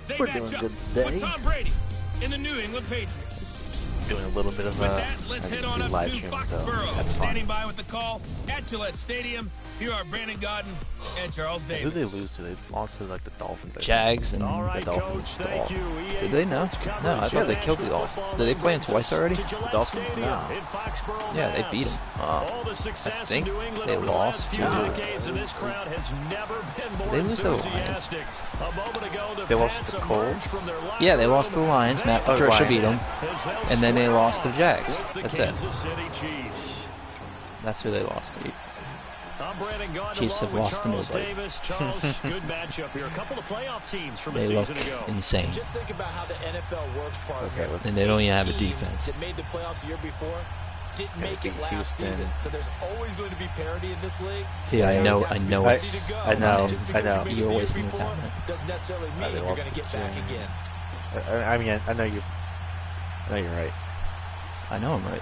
They We're match doing up good with today. Tom Brady in the New England Patriots. Doing a little bit of With that, let's head on up live to stream, so Foxborough. that's fine. Standing by with the call at Gillette Stadium. Here are Brandon Godden and Charles Who Davis. did they lose to? They lost to like the Dolphins. I think. Jags and The Dolphins. did they? No, no. I thought they killed the Dolphins. Did they play them twice already? The Dolphins? No. Yeah, they beat them. I think they lost to. Did they lose to the Lions? They lost to the Colts. Yeah, they lost to the Lions. Matt Patricia beat them, and then they lost to the Jags. That's it. That's who they lost to. Chiefs have lost to nobody. Good matchup here. A couple of playoff teams from a They look season ago. insane. Just think about how the NFL works, partner. Okay, And they don't even have a Teams defense. that made the playoffs the year before didn't make it last Houston. season. So there's always going to be parity in this league. See, I know Guys have to be it's. ready to go. I know, Just I because know. you made You're it wasting your before time. doesn't necessarily mean they you're lost going to get back to- again. I mean, I know you. I know you're right. I know I'm right.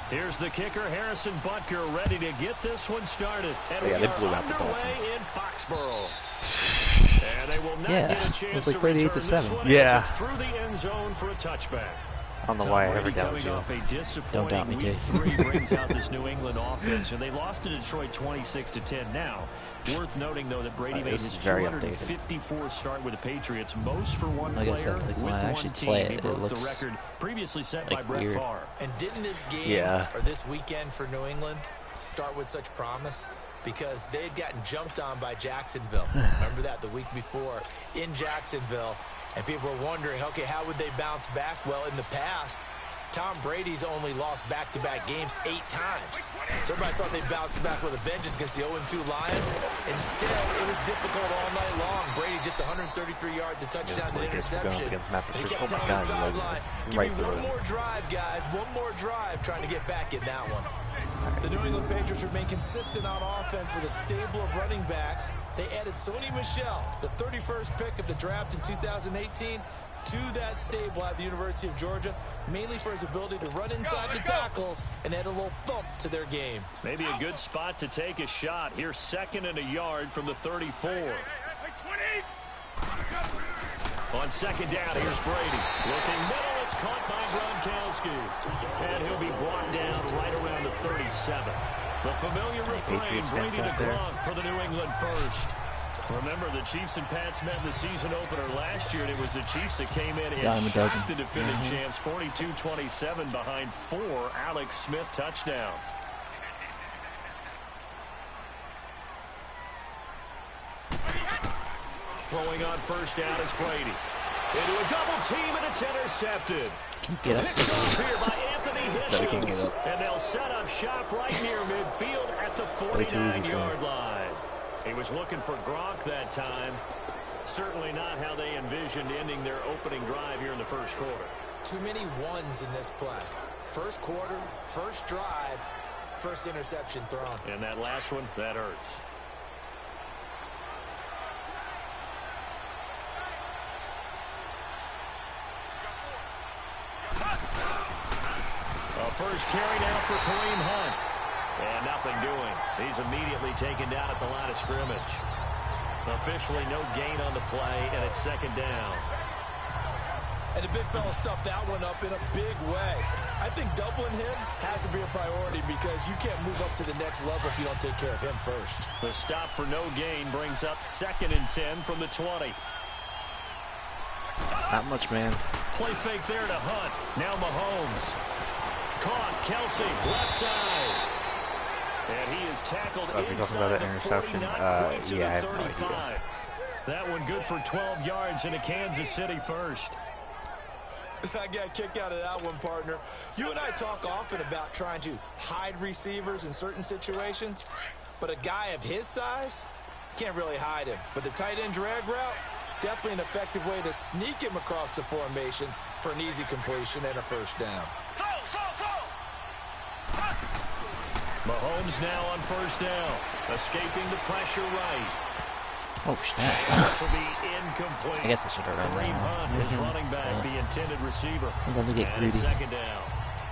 Here's the kicker, Harrison Butker, ready to get this one started. And Yeah, we they blew are out the underway Dolphins. in Foxborough. And they will not Yeah, get a it chance was like to 38 return to 7. this one Yeah. as it's through the end zone for a touchback. I don't know why I Tom ever Brady doubted coming you. off a Don't doubt disappointing me, week Dave. 3 brings out this New England offense, and they lost to Detroit 26-10. Now, worth noting though that Brady made this his is very updated. 254th start with the Patriots, most for one Like I player said, like, when with I one actually team. play it, He it broke the looks, record previously set by like, Brett weird. Favre. And didn't this game Yeah. or this weekend for New England start with such promise? Because they had gotten jumped on by Jacksonville. Remember that the week before in Jacksonville. And people were wondering, okay, how would they bounce back? Well, in the past, Tom Brady's only lost back-to-back games 8 times. So everybody thought they'd bounce back with a vengeance against the 0-2 Lions. Instead, it was difficult all night long. Brady just 133 yards, a touchdown, and interception. And he kept telling the sideline, give me one more drive, guys. One more drive, trying to get back in that one. The New England Patriots remain consistent on offense with a stable of running backs. They added Sony Michel, the 31st pick of the draft in 2018, to that stable at the University of Georgia, mainly for his ability to run inside the tackles and add a little thump to their game. Maybe a good spot to take a shot. Here's 2nd and a yard from the 34. On 2nd down, here's Brady. Looking middle, it's caught by Gronkowski. And he'll be brought down right around the 37. The familiar refrain, Brady to Gronk for the New England first. Remember, the Chiefs and Pats met in the season opener last year, and it was the Chiefs that came in and shocked the defending champs 42-27 behind 4 Alex Smith touchdowns. Throwing on 1st down is Brady. Into a double team, and it's intercepted. Get up. Picked off here by Anthony Hitchens. And they'll set up shop right near midfield at the 49-yard line. He was looking for Gronk that time. Certainly not how they envisioned ending their opening drive here in the first quarter. Too many ones in this play. First quarter, first drive, first interception thrown. And that last one, that hurts. A first carry now for Kareem Hunt. And nothing doing. He's immediately taken down at the line of scrimmage. Officially no gain on the play, and it's 2nd down. And the big fella stuffed that one up in a big way. I think doubling him has to be a priority because you can't move up to the next level if you don't take care of him first. The stop for no gain brings up 2nd and 10 from the 20. Not much, man. Play fake there to Hunt. Now Mahomes. Caught. Kelsey, left side. And he is tackled inside the 49, close to the 35. That one good for 12 yards into Kansas City first. I got a kick out of that one, partner. You and I talk often about trying to hide receivers in certain situations, but a guy of his size can't really hide him. But the tight end drag route, definitely an effective way to sneak him across the formation for an easy completion and a first down. Mahomes now on 1st down, escaping the pressure right. Oh, snap. This will be incomplete. I guess I should have run Kareem that. Hunt is running back, the intended receiver. Sometimes I get and greedy. it's 2nd down.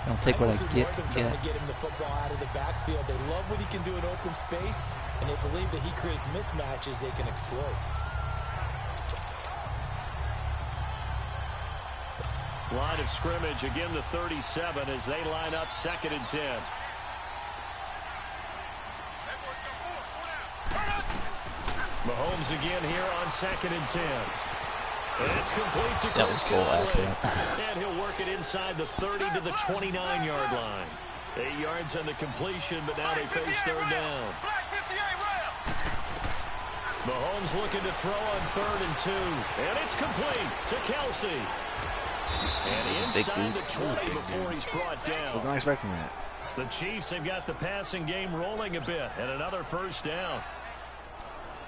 I'll take what I get. Trying to get him the football out of the backfield. They love what he can do in open space, and they believe that he creates mismatches they can exploit. Line of scrimmage, again the 37 as they line up 2nd and 10. Mahomes again here on 2nd and 10. And it's complete to that was cool, accident. And he'll work it inside the 30 to the 29-yard line. 8 yards on the completion, but now they face 3rd down. Mahomes looking to throw on 3rd and 2. And it's complete to Kelsey. And inside the 20 before he's brought down. Was not expecting that. The Chiefs have got the passing game rolling a bit, and another 1st down.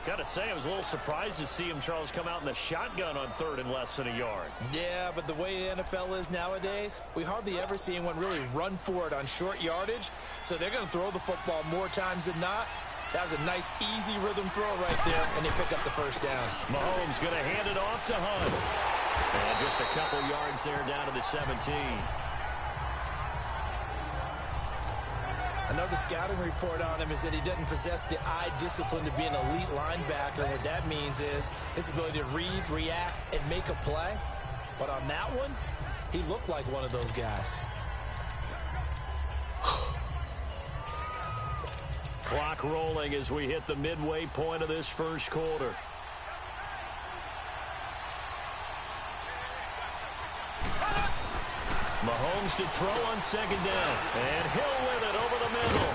Got to say, I was a little surprised to see him, Charles, come out in the shotgun on 3rd and less than a yard. Yeah, but the way the NFL is nowadays, we hardly ever see anyone really run for it on short yardage. So they're going to throw the football more times than not. That was a nice, easy rhythm throw right there, and they pick up the 1st down. Mahomes going to hand it off to Hunt. And just a couple yards there down to the 17. Another scouting report on him is that he doesn't possess the eye discipline to be an elite linebacker. What that means is his ability to read, react, and make a play. But on that one, he looked like one of those guys. Clock rolling as we hit the midway point of this 1st quarter. Mahomes to throw on 2nd down. And Hill with it over the middle.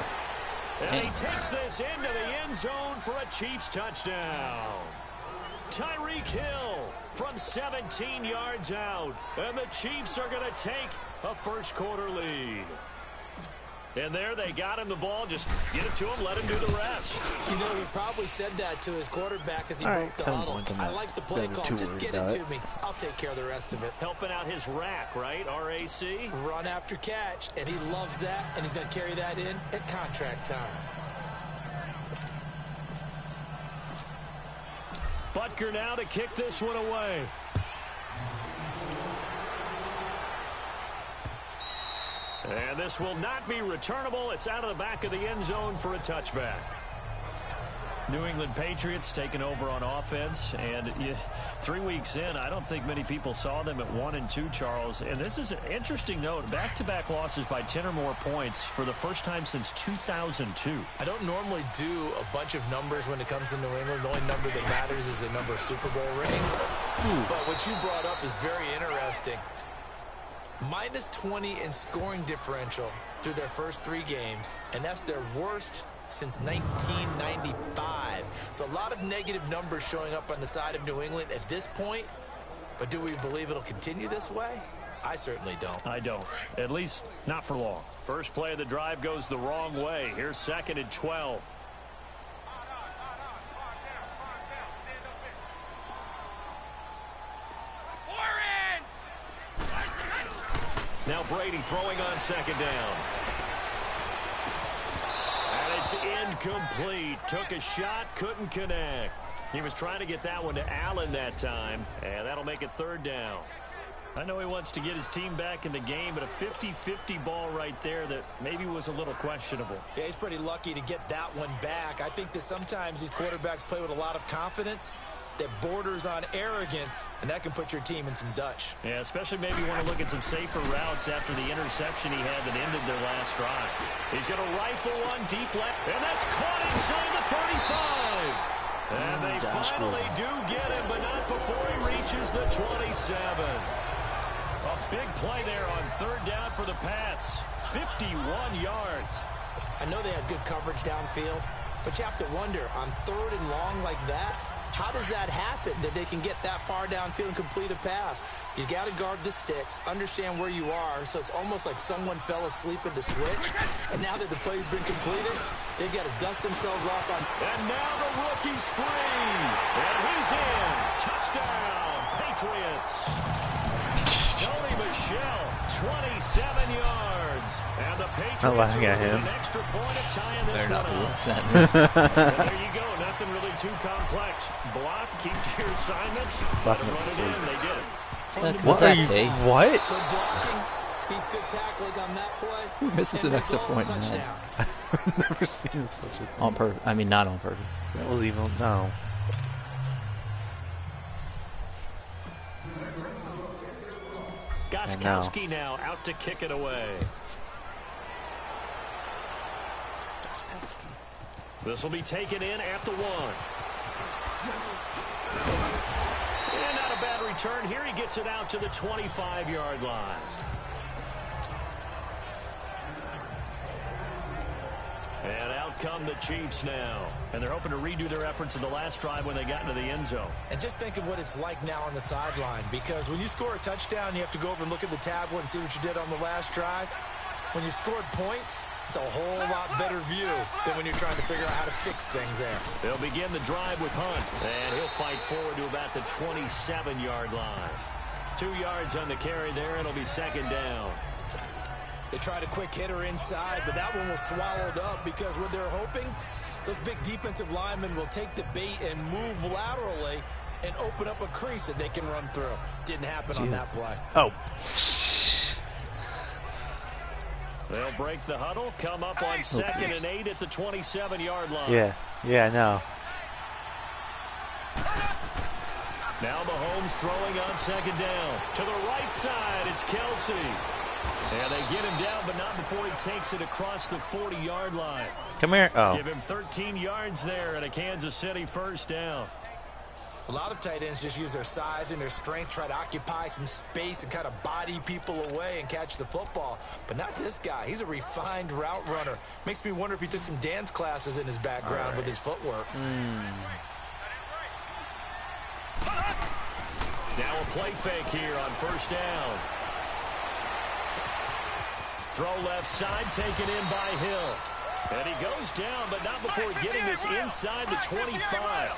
And he takes this into the end zone for a Chiefs touchdown. Tyreek Hill from 17 yards out. And the Chiefs are going to take a 1st quarter lead. And there they got him the ball. Just get it to him, let him do the rest. You know, he probably said that to his quarterback as he broke the huddle. I like the play call. Just get it to me. I'll take care of the rest of it. Helping out his rack, right? RAC? Run after catch, and he loves that, and he's going to carry that in at contract time. Butker now to kick this one away. And this will not be returnable. It's out of the back of the end zone for a touchback. New England Patriots taking over on offense. And 3 weeks in, I don't think many people saw them at 1-2, Charles. And this is an interesting note. Back-to-back losses by 10 or more points for the first time since 2002. I don't normally do a bunch of numbers when it comes to New England. The only number that matters is the number of Super Bowl rings. But what you brought up is very interesting. Minus 20 in scoring differential through their first 3 games, and that's their worst since 1995. So a lot of negative numbers showing up on the side of New England at this point. But do we believe it'll continue this way? I certainly don't. I don't. At least not for long. First play of the drive goes the wrong way. Here's 2nd and 12. Now Brady throwing on 2nd down. And it's incomplete. Took a shot, couldn't connect. He was trying to get that one to Allen that time, and that'll make it 3rd down. I know he wants to get his team back in the game, but a 50-50 ball right there that maybe was a little questionable. Yeah, he's pretty lucky to get that one back. I think that sometimes these quarterbacks play with a lot of confidence that borders on arrogance, and that can put your team in some Dutch. Yeah, especially maybe want to look at some safer routes after the interception he had that ended their last drive. He's going to rifle one deep left, and that's caught inside the 35. And they finally do get him, but not before he reaches the 27. A big play there on 3rd down for the Pats. 51 yards. I know they had good coverage downfield, but you have to wonder, on 3rd and long like that, how does that happen, that they can get that far downfield and complete a pass? You've got to guard the sticks, understand where you are, so it's almost like someone fell asleep at the switch, and now that the play's been completed, they've got to dust themselves off on... And now the rookie's free, and he's in. Touchdown, Patriots. Sony Michel, 27 yards, and the Patriots are an extra point of tying this one up. There you go. Nothing really too complex. Block, keep your assignments. Let them run it in. They did it. What are you? What? Good blocking, Beats good tackling on that play. Who misses an extra point in that? Touchdown. I've never seen such a thing. On purpose. I mean, not on purpose. That was even no. Gostkowski now out to kick it away. This will be taken in at the 1. And not a bad return here. He gets it out to the 25-yard line. And out come the Chiefs now. And they're hoping to redo their efforts in the last drive when they got into the end zone. And just think of what it's like now on the sideline, because when you score a touchdown, you have to go over and look at the tablet and see what you did on the last drive. When you scored points, it's a whole lot better view than when you're trying to figure out how to fix things there. They'll begin the drive with Hunt. And he'll fight forward to about the 27-yard line. 2 yards on the carry there. It'll be second down. They tried a quick hitter inside, but that one was swallowed up because what they're hoping, those big defensive linemen will take the bait and move laterally and open up a crease that they can run through. Didn't happen on that play. Oh. They'll break the huddle, come up on 2nd and 8 at the 27-yard line. Yeah, I know. Now Mahomes throwing on 2nd down. To the right side, it's Kelsey. And they get him down, but not before he takes it across the 40-yard line. Come here. Oh. Give him 13 yards there and a Kansas City first down. A lot of tight ends just use their size and their strength, try to occupy some space and kind of body people away and catch the football. But not this guy. He's a refined route runner. Makes me wonder if he took some dance classes in his background with his footwork. Now a play fake here on first down. Throw left side, taken in by Hill. And he goes down, but not before getting this inside the 25.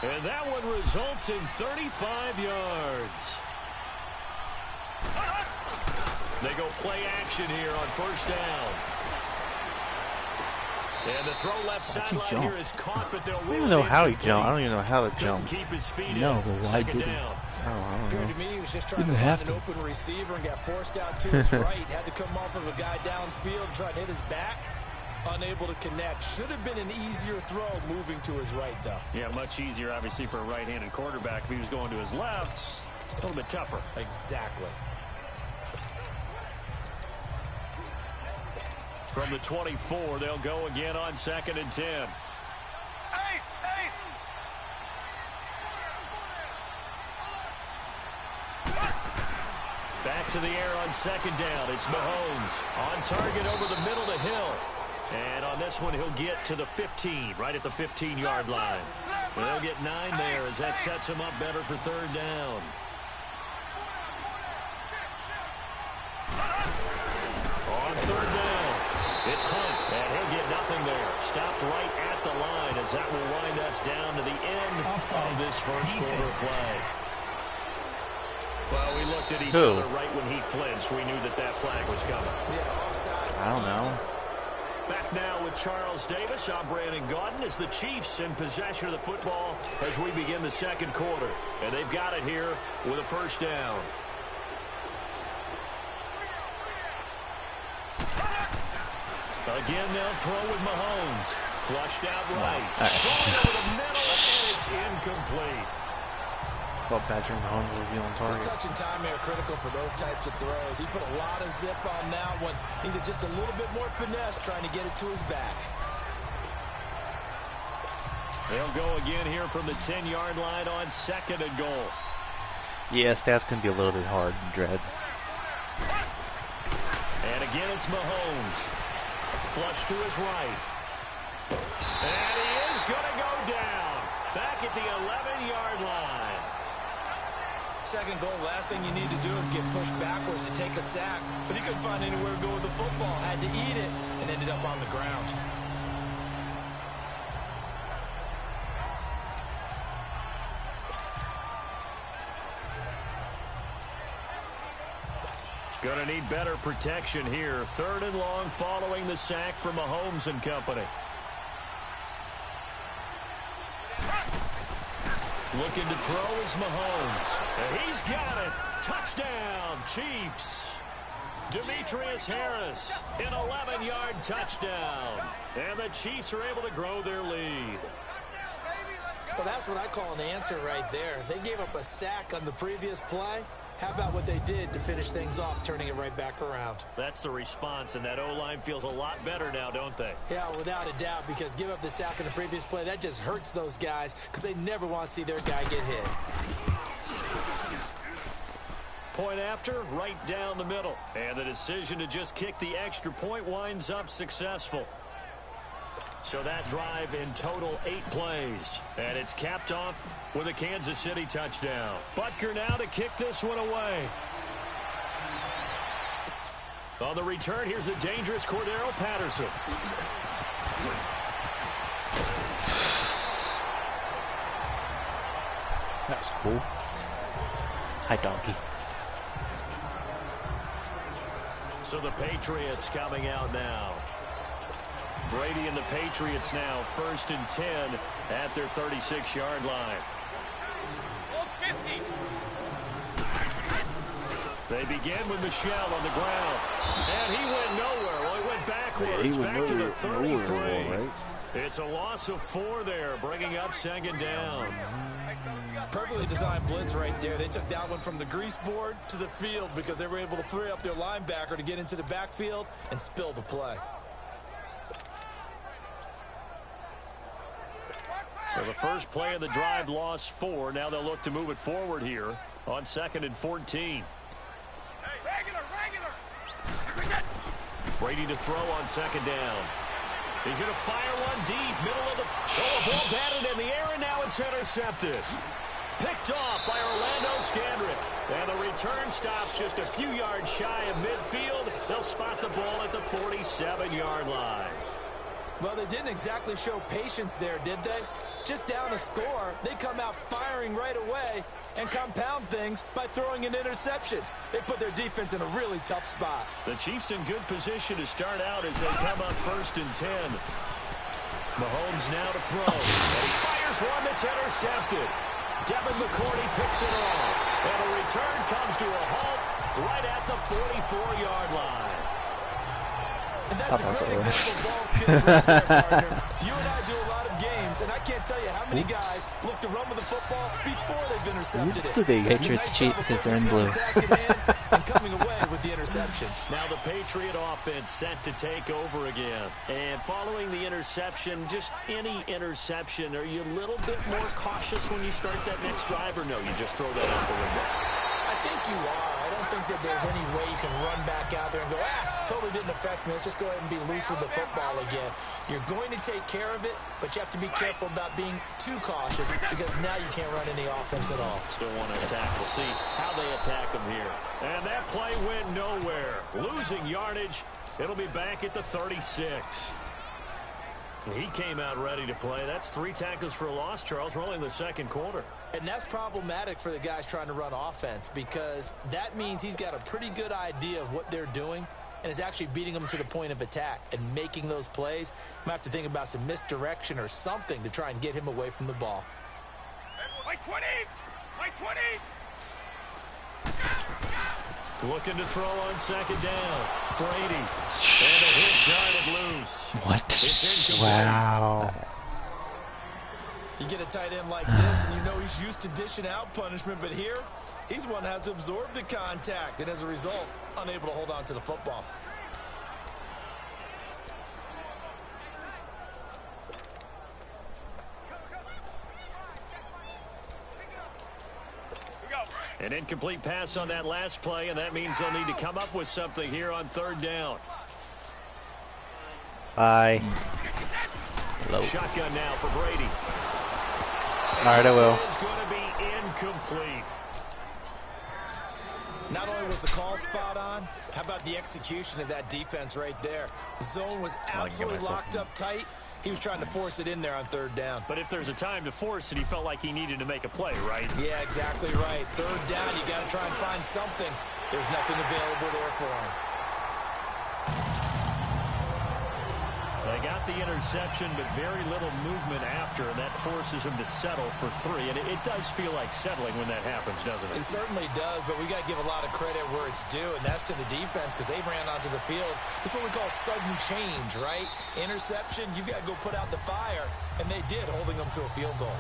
And that one results in 35 yards. They go play action here on first down. And the throw left sideline here is caught, but they'll I don't even know how he jumped. I don't even know how to jump. Keep his feet No, in. but why Second did he? down. I don't Appeared know. to me he was just trying to Didn't find have an to. open receiver and got forced out to his right. Had to come off of a guy downfield, try to hit his back. Unable to connect. Should have been an easier throw moving to his right, though. Yeah, much easier, obviously, for a right-handed quarterback. If he was going to his left, a little bit tougher. Exactly. From the 24, they'll go again on 2nd and 10. Back to the air on 2nd down. It's Mahomes on target over the middle to Hill. And on this one, he'll get to the 15, right at the 15-yard line. They'll get 9 there as that sets him up better for 3rd down. On 3rd down, it's Hunt, and he'll get nothing there. Stopped right at the line as that will wind us down to the end of this first quarter play. Well, we looked at each other right when he flinched. We knew that that flag was coming. Yeah, offsides. I don't know. Back now with Charles Davis. I'm Brandon Gaudin as the Chiefs in possession of the football as we begin the second quarter. And they've got it here with a first down. Again, they'll throw with Mahomes. Flushed out right. Thrown over the middle, and it's incomplete. Well, Patrick Mahomes will be on The target. touch and time are critical for those types of throws. He put a lot of zip on that one. Needed just a little bit more finesse trying to get it to his back. They'll go again here from the 10-yard line on 2nd and goal. Yeah, stats can be a little bit hard to dread. And again, it's Mahomes. Flush to his right. And he is going to go down. Back at the 11-yard line. Second goal, last thing you need to do is get pushed backwards to take a sack. But he couldn't find anywhere to go with the football. Had to eat it and ended up on the ground. Going to need better protection here. 3rd and long following the sack from Mahomes and company. Looking to throw is Mahomes. And he's got it. Touchdown, Chiefs. Demetrius Harris, an 11-yard touchdown. And the Chiefs are able to grow their lead. Well, that's what I call an answer right there. They gave up a sack on the previous play. How about what they did to finish things off, turning it right back around? That's the response, and that O-line feels a lot better now, don't they? Yeah, without a doubt, because give up the sack on the previous play, that just hurts those guys because they never want to see their guy get hit. Point after, right down the middle. And the decision to just kick the extra point winds up successful. So that drive in total 8 plays. And it's capped off with a Kansas City touchdown. Butker now to kick this one away. On the return, here's a dangerous Cordero Patterson. That was cool. Hi, donkey. So the Patriots coming out now. Brady and the Patriots now 1st and 10 at their 36-yard line. They begin with Michel on the ground. And he went nowhere. Well, he went backwards. Back to the 33. Right? It's a loss of 4 there, bringing up 2nd down. Perfectly designed blitz right there. They took that one from the grease board to the field because they were able to free up their linebacker to get into the backfield and spill the play. So the first play of the drive lost 4. Now they'll look to move it forward here on 2nd and 14. Brady to throw on 2nd down. He's going to fire one deep, middle of the... Oh, a ball batted in the air, and now it's intercepted. Picked off by Orlando Scandrick. And the return stops just a few yards shy of midfield. They'll spot the ball at the 47-yard line. Well, they didn't exactly show patience there, did they? Just down a score, they come out firing right away and compound things by throwing an interception. They put their defense in a really tough spot. The Chiefs in good position to start out as they come up 1st and 10. Mahomes now to throw. And he fires one that's intercepted. Devin McCourty picks it off. And the return comes to a halt right at the 44-yard line. And that's a great example of ball skills right there, partner. You and I do a lot of games, and I can't tell you how many guys look to run with the football before they've intercepted it. The Patriots cheat because they're in blue. And coming away with the interception. Now the Patriot offense set to take over again. And following the interception, just any interception, are you a little bit more cautious when you start that next drive, or no, you just throw that out the window? I think you are. I don't think that there's any way you can run back out there and go, totally didn't affect me. Let's just go ahead and be loose with the football again. You're going to take care of it, but you have to be careful about being too cautious because now you can't run any offense at all. Still want to attack. We'll see how they attack them here. And that play went nowhere. Losing yardage. It'll be back at the 36. He came out ready to play. That's 3 tackles for a loss, Charles. We're only in the 2nd quarter. And that's problematic for the guys trying to run offense because that means he's got a pretty good idea of what they're doing and is actually beating them to the point of attack and making those plays. You might have to think about some misdirection or something to try and get him away from the ball. White 20! White 20! Looking to throw on 2nd down. Brady. And a hit jarred loose. What? It's incomplete. Wow. You get a tight end like this, and you know he's used to dishing out punishment, but here, he's one that has to absorb the contact, and as a result, unable to hold on to the football. An incomplete pass on that last play, and that means they'll need to come up with something here on 3rd down. Bye. Hello. Shotgun now for Brady. All right, I will. This is going to be incomplete. Not only was the call spot on, how about the execution of that defense right there? The zone was absolutely locked up tight. He was trying to force it in there on 3rd down. But if there's a time to force it, he felt like he needed to make a play, right? Yeah, exactly right. 3rd down, you got to try and find something. There's nothing available there for him. They got the interception, but very little movement after, and that forces him to settle for 3. And it does feel like settling when that happens, doesn't it? It certainly does, but we got to give a lot of credit where it's due, and that's to the defense because they ran onto the field. It's what we call sudden change, right? Interception, you got to go put out the fire, and they did, holding them to a field goal.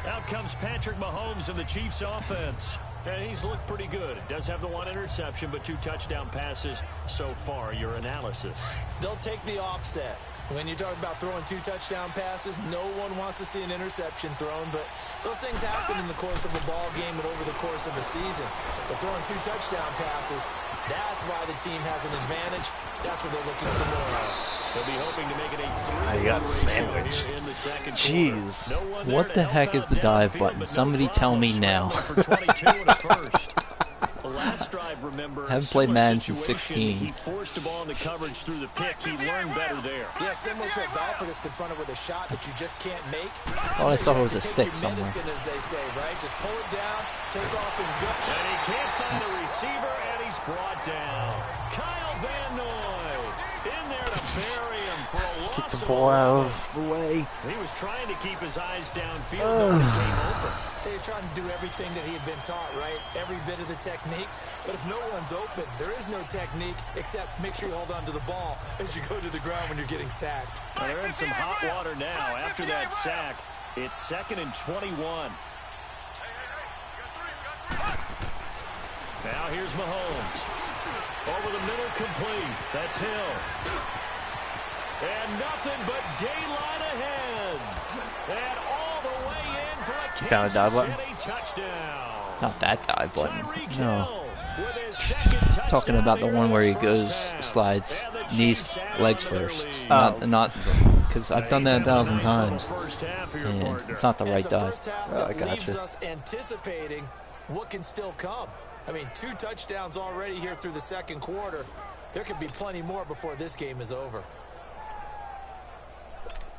Out comes Patrick Mahomes in the Chiefs offense. And he's looked pretty good. Does have the 1 interception, but 2 touchdown passes so far. Your analysis? They'll take the offset. When you talk about throwing 2 touchdown passes, no one wants to see an interception thrown, but those things happen in the course of a ball game and over the course of a season. But throwing 2 touchdown passes, that's why the team has an advantage. That's what they're looking for more of. They'll be hoping to make it a 3 I got sandwich. in the second Jeez. quarter. What the heck is the dive button? Somebody tell me now. The last drive, remember, Haven't played Madden since situation, 16. He forced a ball into coverage through the pick. He learned better there. Yeah, similar to a golfer that's confronted with a shot that you just can't make. Oh, I thought it was a Take stick your somewhere. medicine, as they say, right? Just pull it down, take off, and go. And he can't find a receiver, and he's brought down. Kyle Van Noy in there to bury him for a loss. Get the ball out of the way. He was trying to keep his eyes downfield. Nobody came open. He was trying to do everything that he had been taught, right? Every bit of the technique. But if no one's open, there is no technique except make sure you hold on to the ball as you go to the ground when you're getting sacked. Well, they're in some hot water now. After that sack, it's 2nd and 21. Now here's Mahomes. Over the middle, complete. That's Hill. And nothing but daylight ahead. And all the way in for a Kind of dive Kansas button? City touchdown. Not that dive button. Tyreek No. Hill with his second Talking touchdown about the here one in where he his goes, first half. slides, And the knees, Chiefs add legs on to their first. lead. Not, because I've done that He's 1,000 had a nice little times. first half here, And partner. it's not the right It's a dive. first half I that leaves gotcha. us anticipating what can still come. I mean, 2 touchdowns already here through the second quarter. There could be plenty more before this game is over.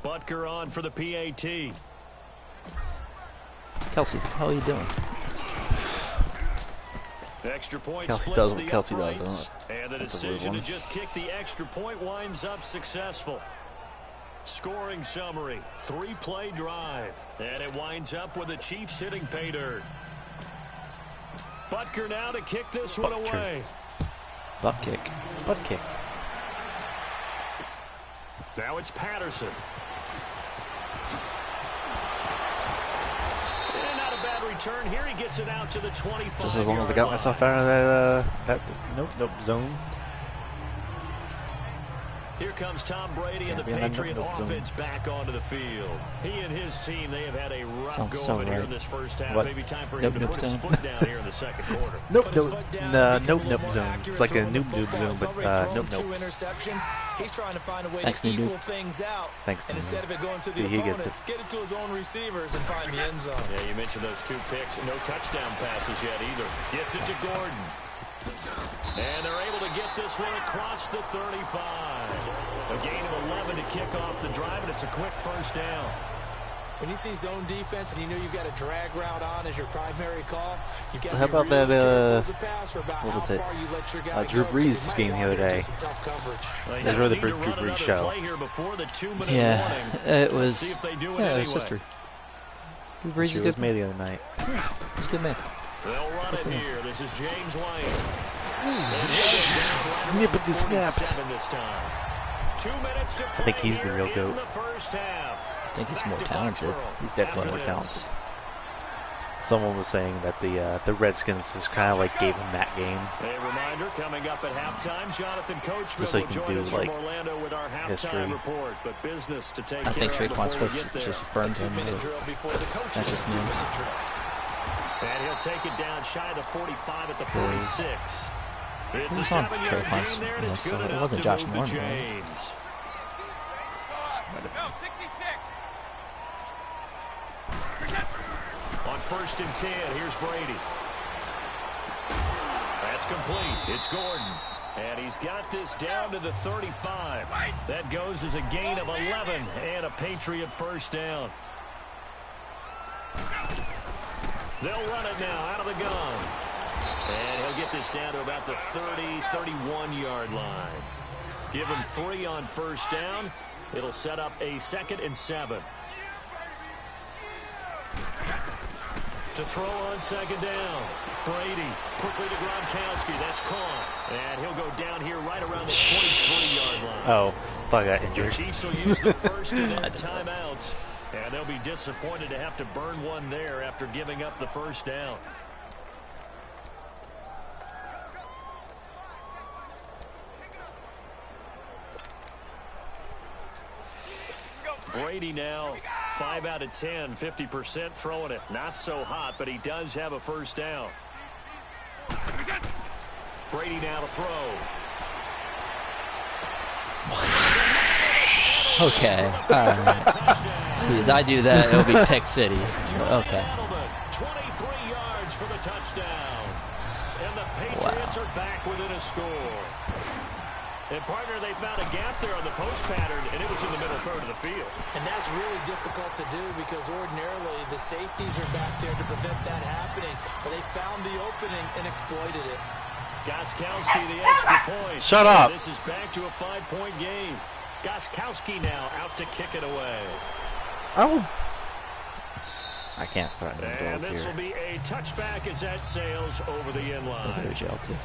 Butker on for the PAT. Kelsey, how are you doing? Extra point Kelsey splits does the what Kelsey does, uprights, and the That's a weird decision to one. just kick the extra point winds up successful. Scoring summary, 3-play drive, and it winds up with the Chiefs hitting pay dirt. Butker now to kick this one Butker. away. Butt kick. Butt kick. Now it's Patterson. And not a bad return here. He gets it out to the 25. Just as long as I got myself out of that nope zone. Here comes Tom Brady and the Yeah, Patriot nope offense back onto the field. He and his team, they have had a rough Sounds go so of it here right. in this first half. What? Maybe time for Nope, him to nope put his zone. foot down here in the second quarter. Nope, Put his nope, foot down, no, become nope, a little nope more zone. accurate It's like a throwing the noob football. zone, He's but already nope, thrown nope. 2 interceptions. He's trying to find a way Thanks, to new dude. equal things out. Thanks, And new instead dude. of it going to See, the he gets opponents, it. get it to his own receivers and find the end zone. Yeah, you mentioned those 2 picks. No touchdown passes yet either. Gets it to Gordon. And they're able to get this one across the 35. A gain of 11 to kick off the drive, and it's a quick first down. When you see zone defense and you know you've got a drag route on as your primary call, you've got to How be about really that, careful as a passer about what how was it? far you let your guy Drew go, 'cause Brees' he might game the wander other into day. some tough coverage. Well, They were the need to Drew run Brees another show. play here before the 2-minute Yeah, warning. it was. See if they do it Yeah, anyway. his sister. Drew Brees She is was good. made the other night. He's a good man. They'll run it here. This is James White. Snip at the snaps. This time. 2 minutes to play think he's the real here GOAT. in the first half. I think he's Back more to talented. Foxborough He's definitely after more this. talented. Someone was saying that the Redskins just kind of like gave him that game. A reminder coming up at halftime. Jonathan Coachman Just so will you can join do, us from like, Orlando with our halftime history. report. But business to take I care think of Traquan before we Swift get there. just burned him. 2-minute drill before the coaches. That's just me. 2-minute drill. And he'll take it down shy of the 45 at the 46. It's a Who's on 7-yard Traquan gain there, and it's Smith? good It enough wasn't to Josh move the Norman, was it? chains. On 1st and 10, here's Brady. That's complete. It's Gordon. And he's got this down to the 35. That goes as a gain of 11 and a Patriot first down. They'll run it now out of the gun. And he'll get this down to about the 30, 31-yard line. Give him 3 on first down. It'll set up a 2nd and 7. To throw on 2nd down. Brady quickly to Gronkowski. That's caught. And he'll go down here right around the 23-yard line. Oh, thought I got The injured. Chiefs will use the first and then timeouts. And they'll be disappointed to have to burn one there after giving up the first down. Brady now 5 out of 10, 50% throwing it. Not so hot, but he does have a first down. Brady now to throw. Okay. Alright. Please, I do that, it'll be pick city. Okay. 23 yards for the touchdown. And the Patriots are back within a score. And partner, they found a gap there on the post pattern, and it was in the middle third of the field. And that's really difficult to do because ordinarily the safeties are back there to prevent that happening. But they found the opening and exploited it. Goskowski, the extra point. Shut up. This is back to a 5-point game. Goskowski now out to kick it away. I can't threaten him And this will be a touchback as that sails over the end Don't go line. to jail too.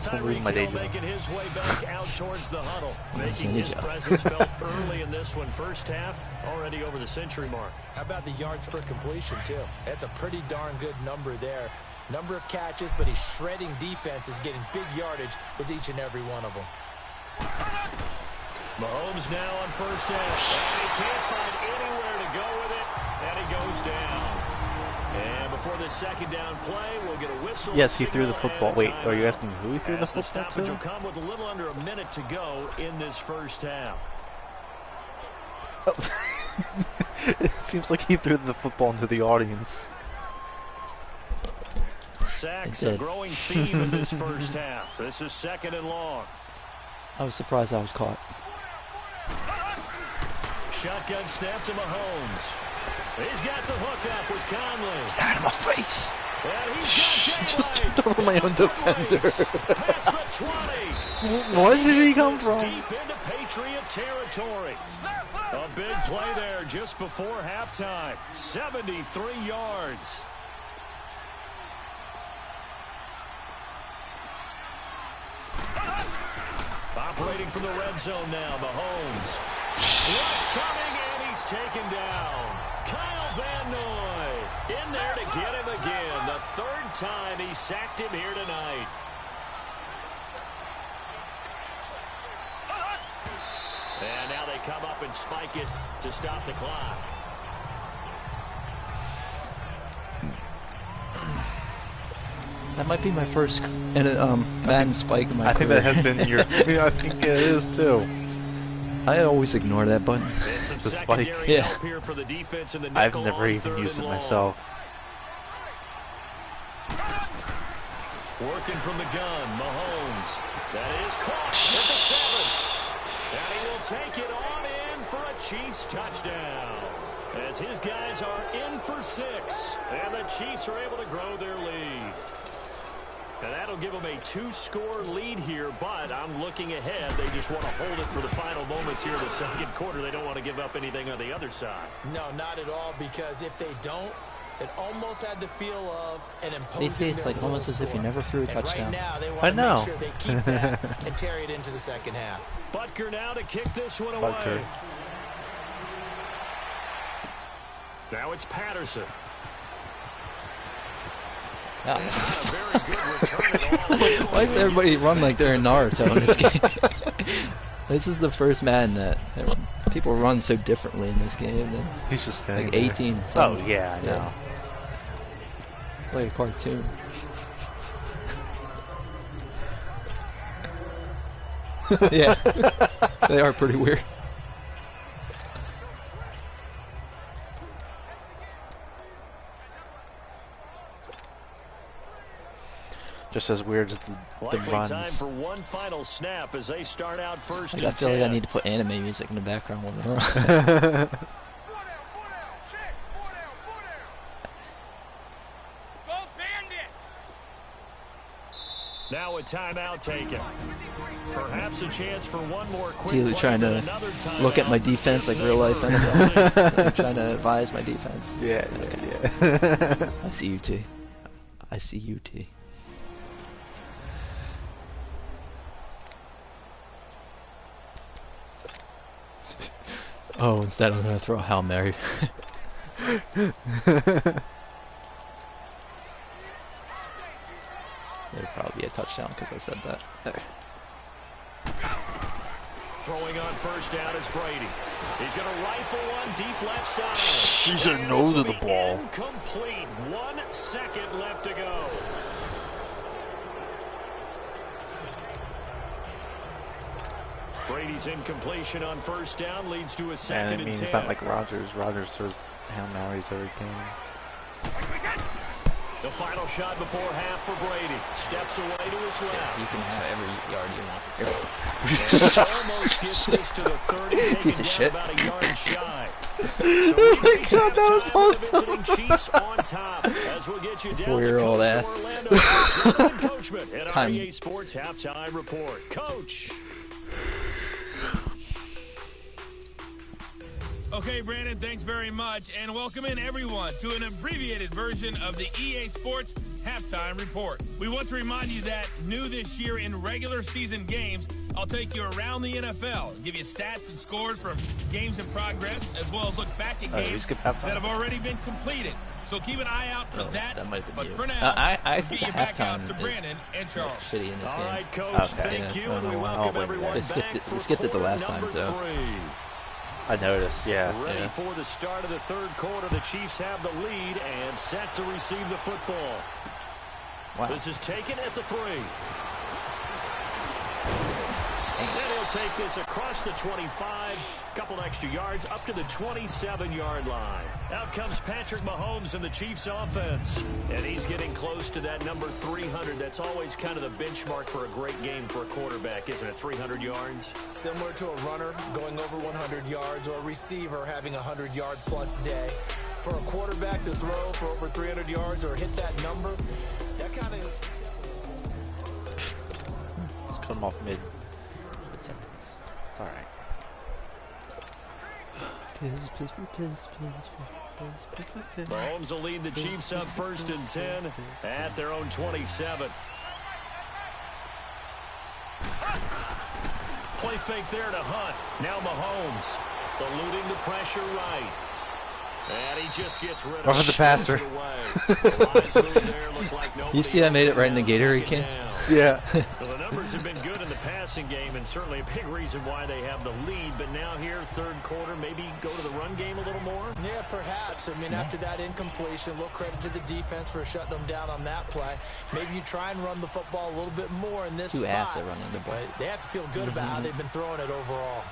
Don't lose my day Tyreek Hill job. making his way back out towards the huddle. Making any his job. presence felt early in this one. First half, already over the century mark. How about the yards per completion, too? That's a pretty darn good number there. Number of catches, but he's shredding defenses, getting big yardage with each and every one of them. Mahomes now on first down. And he can't find anywhere to go with it. And he goes down. And before the second down play, we'll get a whistle. Yes, he threw the signal, football. and Wait, timeout. are you asking who he threw the As the football stoppage will to? come with a little under a minute to go in this first half. It seems like he threw the football into the audience. Sacks, It a did. growing theme in this first half. This is 2nd and long. I was surprised I was caught. Shotgun snap to Mahomes. He's got the hook up with Conley. Out of my face! And he's got Just daylight. tripped over my It's a own foot defender. race. Past the 20. Where did he Gets come us from? Deep into Patriot territory. A big play there just before halftime. 73 yards. Operating from the red zone now, Mahomes. Rush coming, and he's taken down. Kyle Van Noy in there to get him again. The 3rd time he sacked him here tonight. And now they come up and spike it to stop the clock. That might be my first Madden spike in my I think career. that has been your. I think it is too. I always ignore that button. There's some The spike. secondary Yeah. help here for the defense in the I've nickel never on even 3rd used it and long. myself. Working from the gun, Mahomes. That is caught at the 7. And he will take it on in for a Chiefs touchdown. As his guys are in for 6. And the Chiefs are able to grow their lead. And that'll give them a 2-score lead here, but I'm looking ahead. They just want to hold it for the final moments here in the second quarter. They don't want to give up anything on the other side. No, not at all, because if they don't, it almost had the feel of an imposing See, it's like their almost goal as if you score. never threw a And touchdown. right now, they I want to know. make sure they keep that and carry it into the second half. Butker now to kick this one away. Butker. Now it's Patterson. Yeah. Not a very good return at all. Why does everybody run like they're in Naruto in this game? This is the first Madden that people run so differently in this game than He's just standing like there. 18. Oh something. yeah, I know. Like a cartoon. Yeah, they are pretty weird. Just as weird as the Likely runs. time for one final snap as they start out first Like, I and feel like I 10. need to put anime music in the background when they run. Now a timeout taken. Perhaps a chance for one more quick Teal play, trying but to another timeout look at my defense like real life NFL. Like trying to advise my defense. Yeah, Okay. yeah. I see you, T. I see you, T. Oh, instead I'm gonna throw a Hail Mary. It'll probably be a touchdown because I said that. There. Throwing on first down is Brady. He's going to rifle one deep left side. She's a no to the ball. Incomplete. 1 second left to go. Brady's incompletion on first down leads to a And second I and mean, 10. it's not like Rodgers. Rodgers throws Hail Marys every game. The final shot before half for Brady. Steps away to his left. You can have every yard you want. And he almost gets this to the 30, taken Piece of down shit. about a yard shy. So we reach God, that was halftime with the awesome. visiting Chiefs on top as we'll get you down the 4-year-old coast to ass. Orlando for Jonathan Coachman at Time. REA Sports Halftime Report. Coach. Okay, Brandon, thanks very much, and welcome in everyone to an abbreviated version of the EA Sports Halftime Report. We want to remind you that new this year in regular season games, I'll take you around the NFL and give you stats and scores from games in progress, as well as look back at we games skipped that halftime? have already been completed. So keep an eye out for Oh, that. that might have But been you. for now, I let's think get you the back out halftime to is Brandon and Charles. shitty in this All game. right, Coach, Okay. thank Yeah, you. I And don't we know why. welcome I'll everyone They skipped back it- for they skipped it the quarter last time, number too. 3. I noticed, yeah. Ready Yeah. for the start of the third quarter. The Chiefs have the lead and set to receive the football. Wow. This is taken at the 3. And he'll take this across the 25, couple extra yards up to the 27-yard line. Out comes Patrick Mahomes and the Chiefs offense. And he's getting close to that number 300. That's always kind of the benchmark for a great game for a quarterback, isn't it? 300 yards? Similar to a runner going over 100 yards or a receiver having a 100-yard-plus day. For a quarterback to throw for over 300 yards or hit that number, that kind of... Let's cut him off mid-sentence. It's alright. Mahomes will lead the Chiefs up first and 10 at their own 27. Play fake there to Hunt. Now Mahomes eluding the pressure right. And he just gets rid of Off of the passer. You see I made it right in the Gatorade can? Yeah. Well, the numbers have been good in the passing game and certainly a big reason why they have the lead. But now here, third quarter, maybe go to the run game a little more? Yeah, perhaps. I mean, after that incompletion, a little credit to the defense for shutting them down on that play. Maybe you try and run the football a little bit more in this Two spot. ass are running the ball. But they have to feel good about how they've been throwing it overall.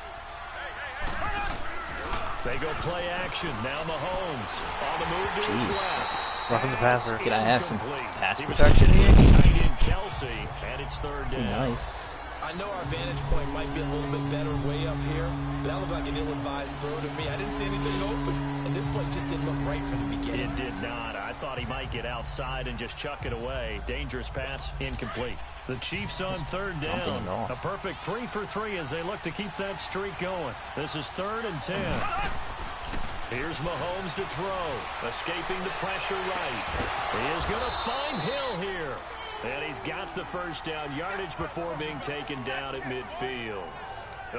They go play action. Now Mahomes on the move to his left. Roughing the passer. Can I have some Incomplete. pass He was protection here? tight end Kelsey, and it's third down. Nice. I know our vantage point might be a little bit better way up here, but that looked like an ill-advised throw to me. I didn't see anything open, and this play just didn't look right from the beginning. It did not. I thought he might get outside and just chuck it away. Dangerous pass, incomplete. The Chiefs on third down. Dumping it off. A perfect 3 for 3 as they look to keep that streak going. This is third and 10. Here's Mahomes to throw. Escaping the pressure right. He is going to find Hill here. And he's got the first down yardage before being taken down at midfield.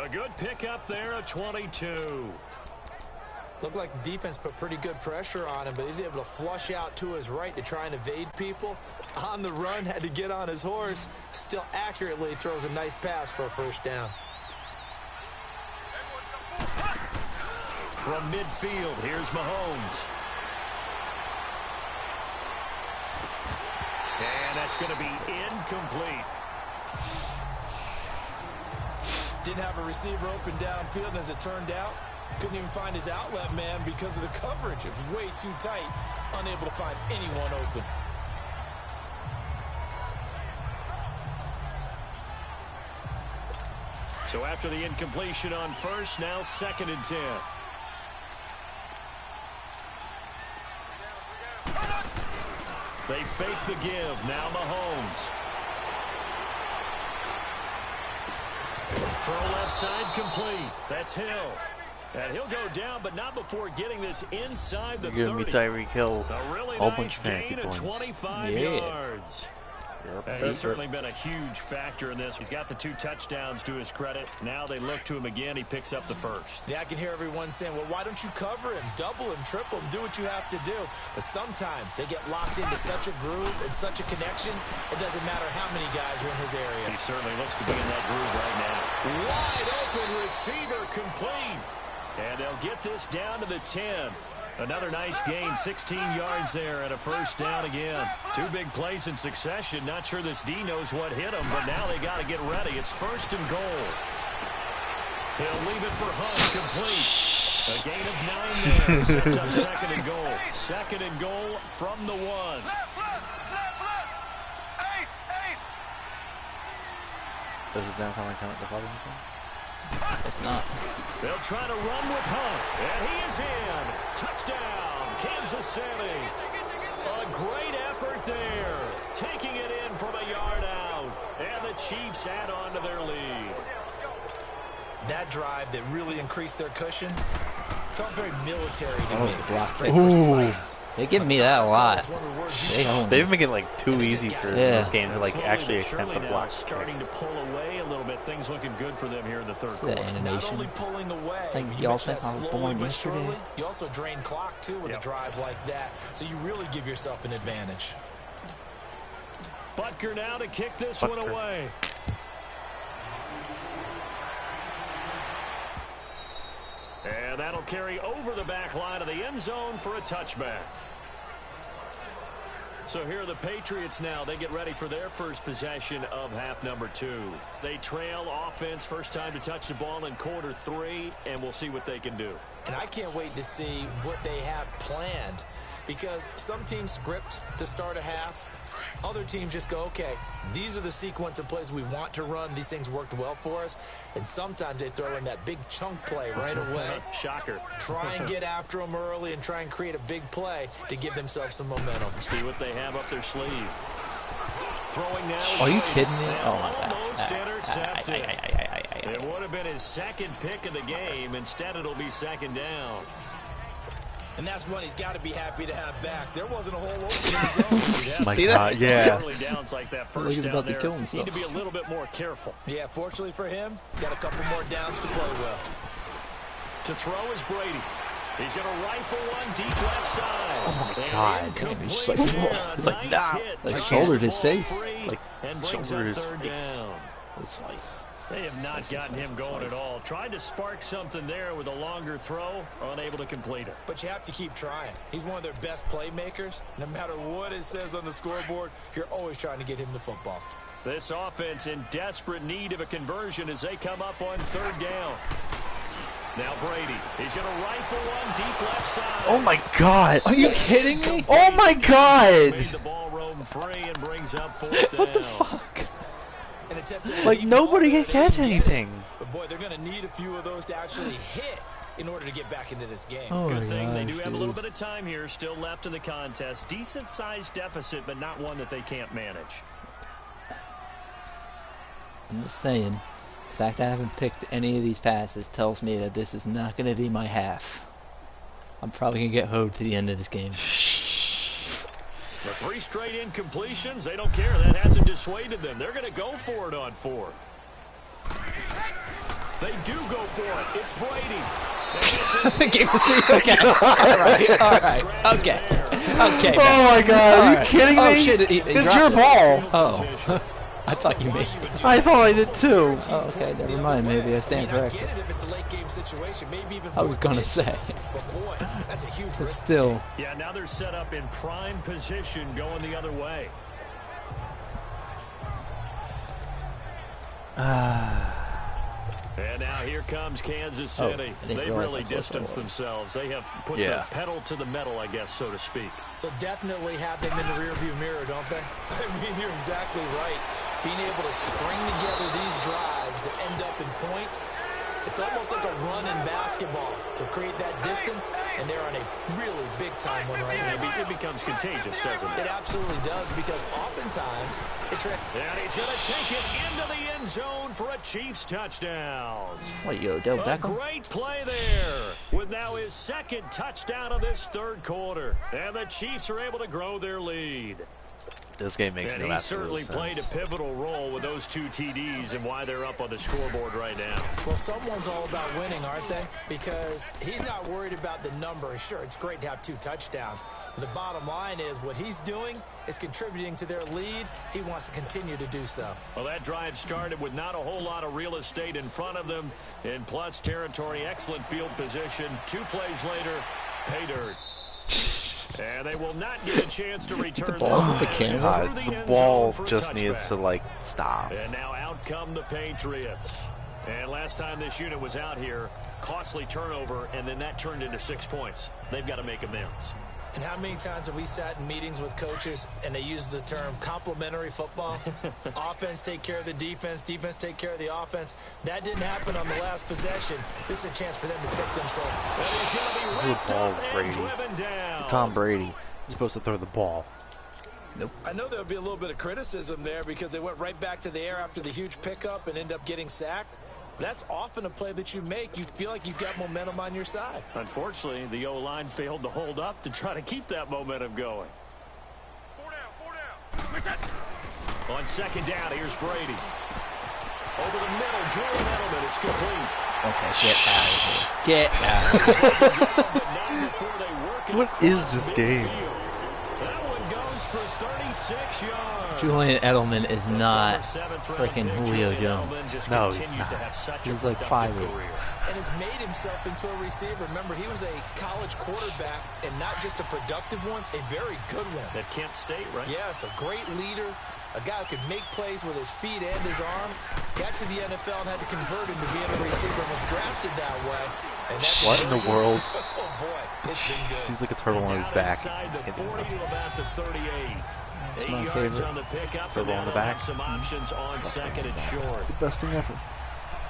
A good pickup there, a 22. Looked like the defense put pretty good pressure on him, but he's able to flush out to his right to try and evade people. On the run, had to get on his horse. Still accurately throws a nice pass for a first down. From midfield, here's Mahomes. And that's going to be incomplete. Didn't have a receiver open downfield, and as it turned out, couldn't even find his outlet man because of the coverage. It was way too tight, unable to find anyone open. So after the incompletion on first, now second and 10. They fake the give. Now Mahomes. Throw left side complete. That's Hill. And he'll go down, but not before getting this inside the 30. You're giving me Tyreek Hill A really all nice bunch of fantasy gain of points. 25 yards. And he's certainly been a huge factor in this. He's got the 2 touchdowns to his credit. Now they look to him again. He picks up the first. Yeah, I can hear everyone saying, well, why don't you cover him, double him, triple him, do what you have to do. But sometimes they get locked into such a groove and such a connection, it doesn't matter how many guys are in his area. He certainly looks to be in that groove right now. Wide open receiver complete. And they'll get this down to the 10. Another nice gain, 16 yards there and a first down again. 2 big plays in succession. Not sure this D knows what hit him, but now they got to get ready. It's 1st and goal. He'll leave it for Hunt, complete. A gain of 9 there. Sets up 2nd and goal. 2nd and goal from the 1. Does it sound like the following one? It's not. They'll try to run with Hunt, and he is in. Touchdown, Kansas City. A great effort there, taking it in from a yard out, and the Chiefs add on to their lead. That drive that really increased their cushion felt very military to me. Blocked. Very precise. They give me that a lot. They've been making it like too easy for this game to like actually attempt the block. Starting to pull away a little bit. Things looking good for them here in the 3rd quarter. The animation. Not only pulling away, Like but y'all think I was slowly born but yesterday? surely, you also drain clock too with a drive like that. So you really give yourself an advantage. Butker now to kick this one away. And that'll carry over the back line of the end zone for a touchback. So here are the Patriots now. They get ready for their first possession of half number 2. They trail offense, first time to touch the ball in quarter 3, and we'll see what they can do. And I can't wait to see what they have planned, because some teams script to start a half. Other teams just go, okay, these are the sequence of plays we want to run. These things worked well for us. And sometimes they throw in that big chunk play right away. Shocker. Try and get after them early and try and create a big play to give themselves some momentum. See what they have up their sleeve. Throwing now. Are you kidding me? Oh, my Almost God. intercepted. It would have been his 2nd pick of the game. Instead, it'll be 2nd down. And that's one he's got to be happy to have back. There wasn't a whole open zone. My See God, that? yeah. Early downs like that, Like first he's down about to there, kill himself. need to be a little bit more careful. Yeah, fortunately for him, got a couple more downs to play with. To throw is Brady. He's going to rifle one deep left side. Oh my God. Damn, he's Incomplete like, there. It's like, Nice nah. hit. Like Drives shouldered the his ball face. free Like and brings shouldered up his 3rd face. down. Slice. They have not gotten him going at all. Tried to spark something there with a longer throw, unable to complete it. But you have to keep trying. He's one of their best playmakers. No matter what it says on the scoreboard, you're always trying to get him the football. This offense in desperate need of a conversion as they come up on 3rd down. Now Brady. He's going to rifle one deep left side. Oh my God. Are you kidding me? Oh my God. Made the ball roam free and brings up 4th down. What the fuck? An attempt at a Like deep nobody ball can there, they catch didn't get it. anything. But boy, they're going to need a few of those to actually hit in order to get back into this game. Oh Good my thing they gosh, do have a little dude. bit of time here still left in the contest. Decent-sized deficit, but not one that they can't manage. I'm just saying, the fact I haven't picked any of these passes tells me that this is not going to be my half. I'm probably going to get hoed to the end of this game. The 3 straight incompletions, they don't care. That hasn't dissuaded them. They're going to go for it on 4th. They do go for it. It's Brady. Game of 3. Okay. All right. Okay. Okay. Oh my God. Are you kidding me? Oh shit! It's your ball. Oh. I thought you made. I thought I did too. Oh, okay, never mind. Maybe I stand corrected. I was gonna say. But boy, that's a huge But risk. still. Yeah, now they're set up in prime position going the other way. And now here comes Kansas City. I didn't They've realize really how close I distanced was. themselves. They have put Yeah. the pedal to the metal, I guess, so to speak. So definitely have them in the rearview mirror, don't they? I mean, you're exactly right. Being able to string together these drives that end up in points It's almost like a run in basketball to create that distance, and they're on a really big-time one right now. It becomes contagious, doesn't it? It absolutely does, because oftentimes it's... And he's going to take it into the end zone for a Chiefs touchdown. What, yo, Del Beckham? A great play there, with now his second touchdown of this third quarter. And the Chiefs are able to grow their lead. This game makes no absolute sense. He certainly played a pivotal role with those 2 TDs and why they're up on the scoreboard right now. Well, someone's all about winning, aren't they? Because he's not worried about the number. Sure, it's great to have 2 touchdowns. But the bottom line is what he's doing is contributing to their lead. He wants to continue to do so. Well, that drive started with not a whole lot of real estate in front of them. In plus territory, excellent field position. 2 plays later, pay dirt. And they will not get a chance to return the ball the the ball just needs to, like, stop. And now out come the Patriots. And last time this unit was out here, costly turnover, and then that turned into 6 points. They've got to make amends. And how many times have we sat in meetings with coaches and they use the term complementary football? Offense take care of the defense, defense take care of the offense. That didn't happen on the last possession. This is a chance for them to pick themselves. Good ball, Brady. Tom Brady. You're supposed to throw the ball. Nope. I know there'll be a little bit of criticism there because they went right back to the air after the huge pickup and end up getting sacked. That's often a play that you make. You feel like you've got momentum on your side. Unfortunately, the O-line failed to hold up to try to keep that momentum going. 4 down. On second down, here's Brady. Over the middle, Julian Edelman. It's complete. Okay, get out of here. Get out. What is this game? That one goes for 36 yards. Julian Edelman is not freaking Julio Jones. No, he's not. He's like 5'8". And has made himself into a receiver. Remember, he was a college quarterback, and not just a productive one, a very good one. At Kent State, right? Yes, a great leader, a guy who could make plays with his feet and his arm. Got to the NFL and had to convert him to being a receiver and was drafted that way. And that's what in the world? Oh, boy, it's been good. He's like a turtle on his back. The 40 to about the 38. That's my favorite. On the pickup, turtle on the back. Some options on second and short. The best thing ever.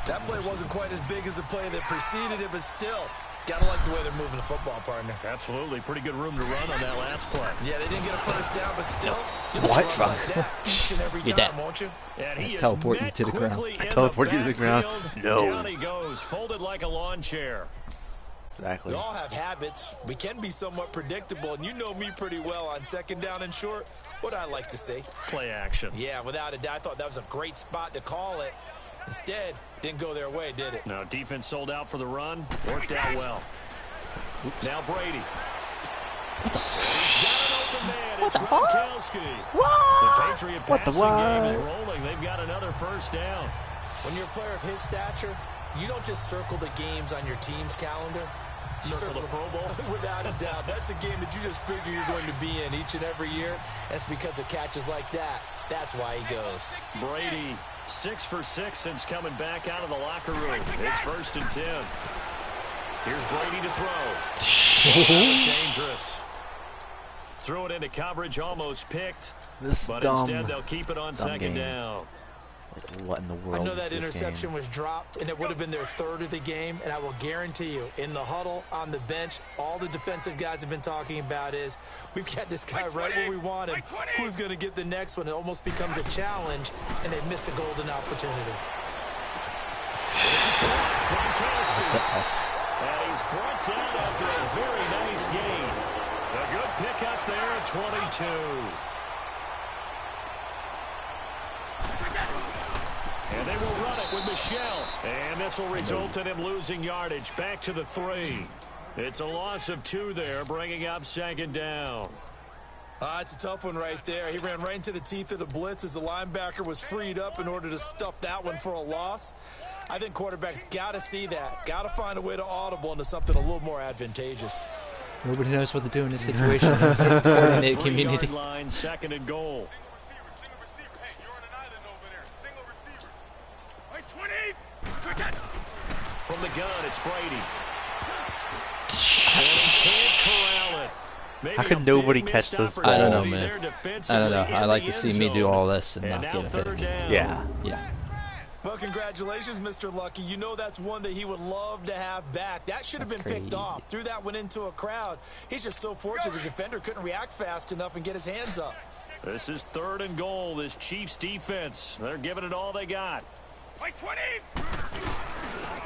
That play wasn't quite as big as the play that preceded it, but still, gotta like the way they're moving the football, partner. Absolutely. Pretty good room to run on that last play. Yeah, they didn't get a first down, but still, what? Like that each and every time, won't you? And he teleport you to the ground. I teleport you to the ground. No. Down he goes, folded like a lawn chair. Exactly. We all have habits. We can be somewhat predictable, and you know me pretty well on second down and short. What I like to see. Play action. Yeah, without a doubt. I thought that was a great spot to call it. Instead, didn't go their way, did it? No, defense sold out for the run. Worked out well. Now Brady. He's got an open man. It's Gronkowski. The Patriot passing game is rolling. They've got another first down. When you're a player of his stature, you don't just circle the games on your team's calendar. You circle the Pro Bowl? Without a doubt. That's a game that you just figure you're going to be in each and every year. That's because of catches like that. That's why he goes. Brady, 6 for 6 since coming back out of the locker room. It's 1st and 10. Here's Brady to throw. Dangerous. Threw it into coverage, almost picked. But instead they'll keep it on second down. What in the world? I know that interception was dropped, and it would have been their 3rd of the game, and I will guarantee you, in the huddle, on the bench, all the defensive guys have been talking about is, we've got this guy right where we want him. Who's going to get the next one? It almost becomes a challenge, and they've missed a golden opportunity. This is Gronkowski. And he's brought down after a very nice game. A good pickup there at 22. And they will run it with Michelle. And this will result in him losing yardage. Back to the 3. It's a loss of 2 there, bringing up second down. It's a tough one right there. He ran right into the teeth of the blitz as the linebacker was freed up in order to stuff that one for a loss. I think quarterbacks got to see that. Got to find a way to audible into something a little more advantageous. Nobody knows what to do in this situation. Coordinate community. Line, 2nd and goal. From the gun, it's Brady. And he can't corral it. Maybe how can nobody catch those balls? I don't know, man. I don't know. I like to see me do all this and not get a hit. Yeah. Yeah. Well, congratulations, Mr. Lucky. You know that's one that he would love to have back. That should have been picked off. Threw that one into a crowd. He's just so fortunate the defender couldn't react fast enough and get his hands up. This is 3rd and goal. This Chiefs defense, they're giving it all they got. Like 20.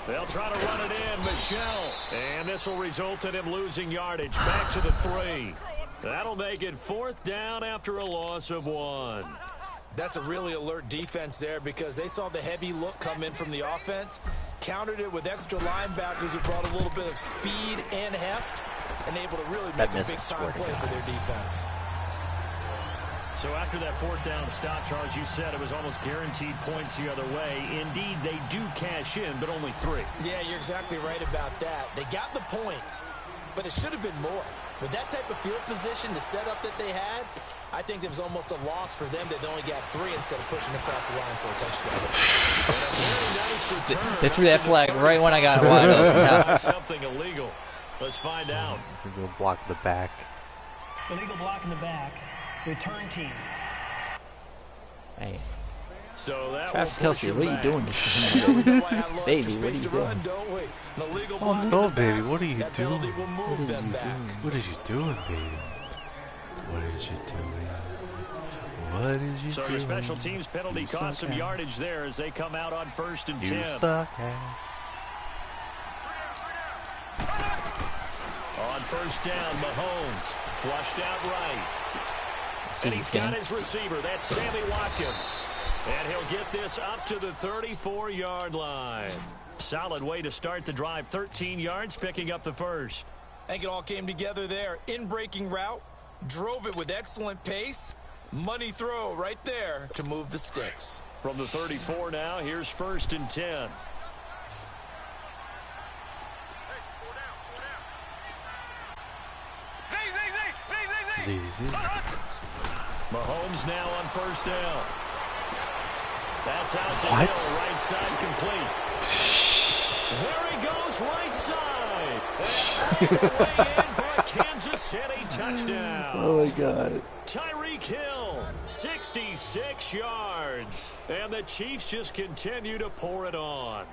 They'll try to run it in. Michelle. And this will result in him losing yardage. Back to the 3. That'll make it 4th down after a loss of 1. That's a really alert defense there because they saw the heavy look come in from the offense, countered it with extra linebackers who brought a little bit of speed and heft, and able to really make a big-time play for their defense. So after that 4th down stop, Charles, you said it was almost guaranteed points the other way. Indeed, they do cash in, but only 3. Yeah, you're exactly right about that. They got the points, but it should have been more. With that type of field position, the setup that they had, I think it was almost a loss for them that they only got 3 instead of pushing across the line for a touchdown. They threw that flag right when I got it wide open. Something illegal. Let's find out. We'll block the back. Illegal block in the back. Return team. Hey. So that Travis Kelce, what are you doing? Baby, what are you doing? Oh no, baby, what are you doing? What are you doing, baby? What is you doing? What is you doing? So your special teams penalty cost some yardage there as they come out on 1st and 10. You suck ass. On 1st down, Mahomes flushed out right. And he's got his receiver. That's Sammy Watkins. And he'll get this up to the 34-yard line. Solid way to start the drive. 13 yards, picking up the 1st. I think it all came together there. In-breaking route. Drove it with excellent pace. Money throw right there to move the sticks. From the 34 now, here's 1st and 10. Mahomes now on 1st down. That's out to Hill, right side complete. There he goes, right side. And all the way in for a Kansas City touchdown. Oh my God. Tyreek Hill, 66 yards. And the Chiefs just continue to pour it on.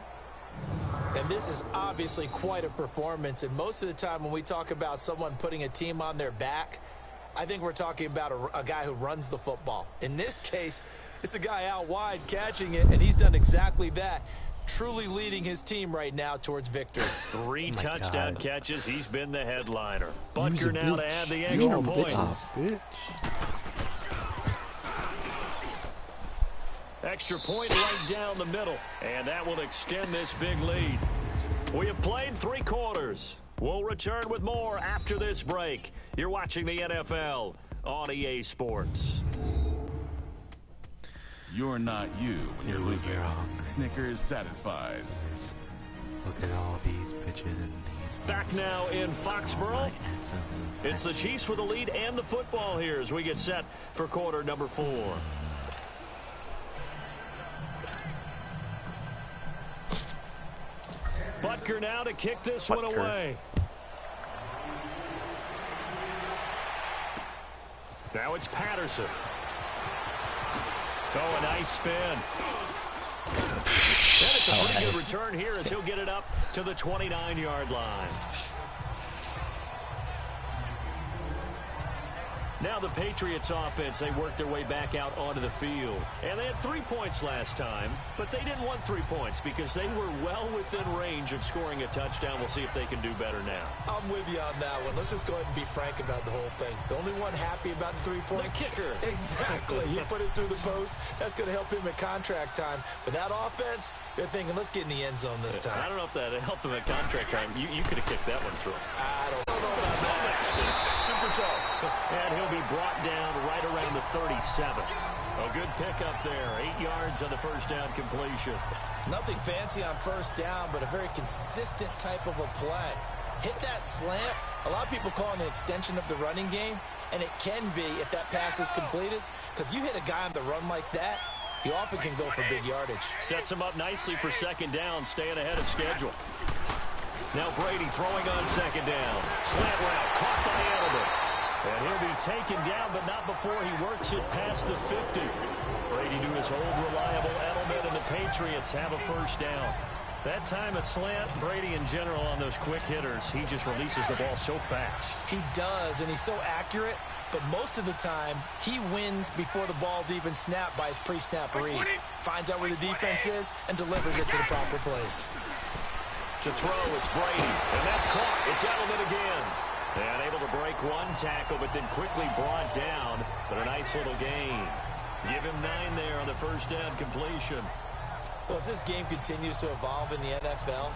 And this is obviously quite a performance. And most of the time when we talk about someone putting a team on their back, I think we're talking about a guy who runs the football. In this case, it's a guy out wide catching it, and he's done exactly that. Truly leading his team right now towards victory. 3 touchdown catches. He's been the headliner. Butker now to add the extra point. Extra point right down the middle. And that will extend this big lead. We have played 3 quarters. We'll return with more after this break. You're watching the NFL on EA Sports. You're not you when you're losing. Snickers satisfies. Look at all these pitches and these. Back now in Foxborough. It's the Chiefs with the lead and the football here as we get set for quarter number 4. Butker now to kick this one away. Now it's Patterson. Oh, a nice spin. And it's a pretty good return here as he'll get it up to the 29-yard line. Now the Patriots offense, they worked their way back out onto the field. And they had 3 points last time, but they didn't want 3 points because they were well within range of scoring a touchdown. We'll see if they can do better now. I'm with you on that one. Let's just go ahead and be frank about the whole thing. The only one happy about the 3-point. The kicker. Exactly. He put it through the post. That's going to help him at contract time. But that offense, they're thinking, let's get in the end zone this time. I don't know if that helped him at contract time. You could have kicked that one through. I don't know about that. Super tall. And he'll be brought down right around the 37. A good pickup there. 8 yards on the first down completion. Nothing fancy on first down, but a very consistent type of a play. Hit that slant. A lot of people call it an extension of the running game, and it can be if that pass is completed, because you hit a guy on the run like that, he often can go for big yardage. Sets him up nicely for second down, staying ahead of schedule. Now Brady throwing on second down. Slant route, caught by Edelman. And he'll be taken down, but not before he works it past the 50. Brady to his old reliable element, and the Patriots have a first down. That time a slant, Brady in general on those quick hitters, he just releases the ball so fast. He does, and he's so accurate, but most of the time he wins before the ball's even snapped by his pre-snap read. Finds out where the defense is and delivers it to the proper place. To throw, it's Brady, and that's caught. It's Edelman again. And able to break one tackle, but then quickly brought down. But a nice little gain. Give him 9 there on the first down completion. Well, as this game continues to evolve in the NFL,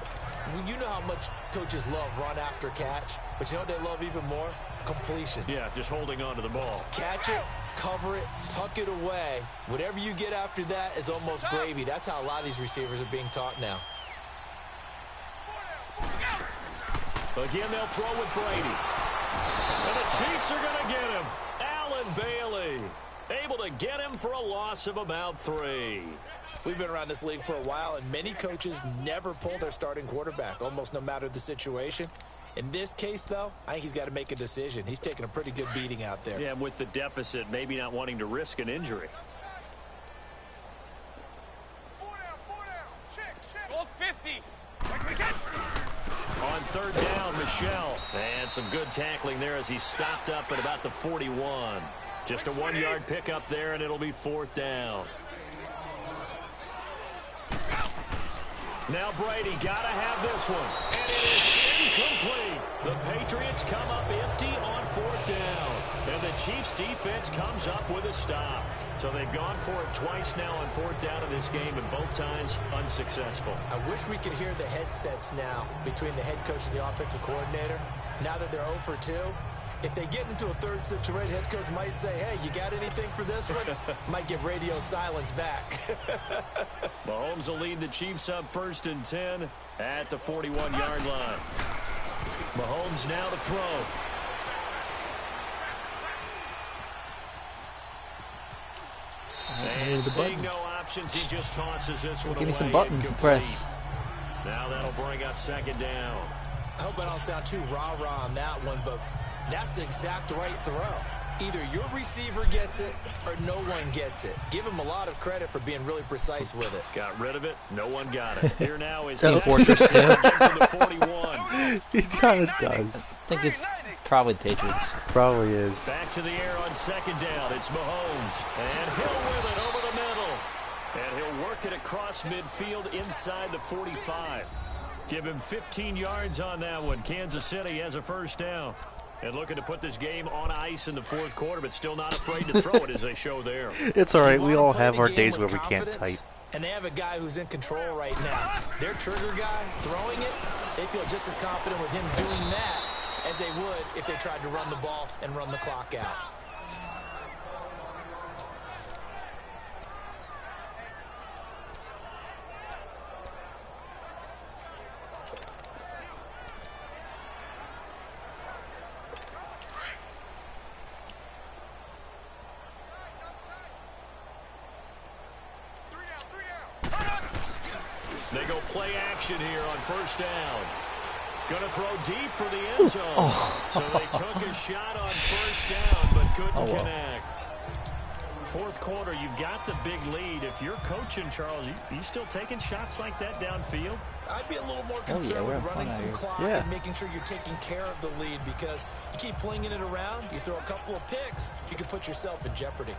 you know how much coaches love run after catch, but you know what they love even more? Completion. Yeah, just holding on to the ball. Catch it, cover it, tuck it away. Whatever you get after that is almost gravy. That's how a lot of these receivers are being taught now. Again, they'll throw with Brady. And the Chiefs are going to get him. Allen Bailey able to get him for a loss of about 3. We've been around this league for a while, and many coaches never pull their starting quarterback, almost no matter the situation. In this case, though, I think he's got to make a decision. He's taking a pretty good beating out there. Yeah, with the deficit, maybe not wanting to risk an injury. 4 down. Check. Go 50. On third down, Michelle. And some good tackling there as he stopped up at about the 41. Just a 1-yard pickup there, and it'll be 4th down. Now Brady got to have this one. And it is incomplete. The Patriots come up empty on 4th down. And the Chiefs defense comes up with a stop. So they've gone for it twice now on 4th down in this game, and both times unsuccessful. I wish we could hear the headsets now between the head coach and the offensive coordinator. Now that they're 0 for 2, if they get into a third situation, head coach might say, hey, you got anything for this one? Might get radio silence back. Mahomes will lead the Chiefs up 1st and 10 at the 41-yard line. Mahomes now to throw. And seeing no options, he just tosses this one away. Give me some buttons to press. Now that'll bring up 2nd down. I hope I don't sound too rah-rah on that one, but that's the exact right throw. Either your receiver gets it or no one gets it. Give him a lot of credit for being really precise with it. Got rid of it. No one got it. Here now is Fortress the 41. He kind of does. I think it's probably the Patriots. Probably is. Back to the air on 2nd down. It's Mahomes. And Hill with it over the middle. And he'll work it across midfield inside the 45. Give him 15 yards on that one. Kansas City has a first down. And looking to put this game on ice in the 4th quarter, but still not afraid to throw it as they show there. It's all right. We all have our days where we can't type. And they have a guy who's in control right now. Their trigger guy throwing it, they feel just as confident with him doing that as they would if they tried to run the ball and run the clock out. They go play action here on 1st down. Going to throw deep for the end zone. So they took a shot on 1st down, but couldn't connect. 4th quarter, you've got the big lead. If you're coaching, Charles, you still taking shots like that downfield? I'd be a little more concerned with running some clock and making sure you're taking care of the lead, because you keep flinging it around, you throw a couple of picks, you can put yourself in jeopardy.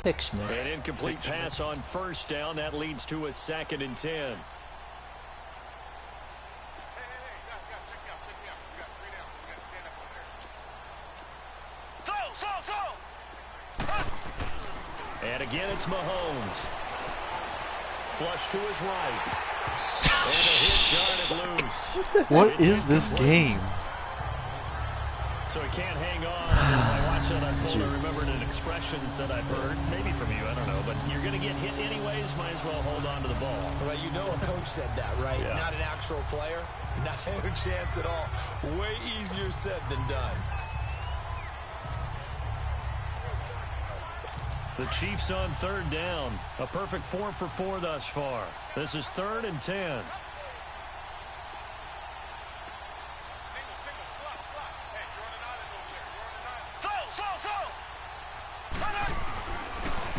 An incomplete pass on 1st down. That leads to a 2nd and 10. And again, it's Mahomes. Flush to his right. And a hit, John, it loose. What is this game? So he can't hang on. As I watch that unfold, I remembered an expression that I've heard, maybe from you, I don't know, but you're going to get hit anyways, might as well hold on to the ball. Well, you know a coach said that, right? Yeah. Not an actual player. Not a chance at all. Way easier said than done. The Chiefs on 3rd down. A perfect 4 for 4 thus far. This is 3rd and 10. Single, slot. Hey, you're running out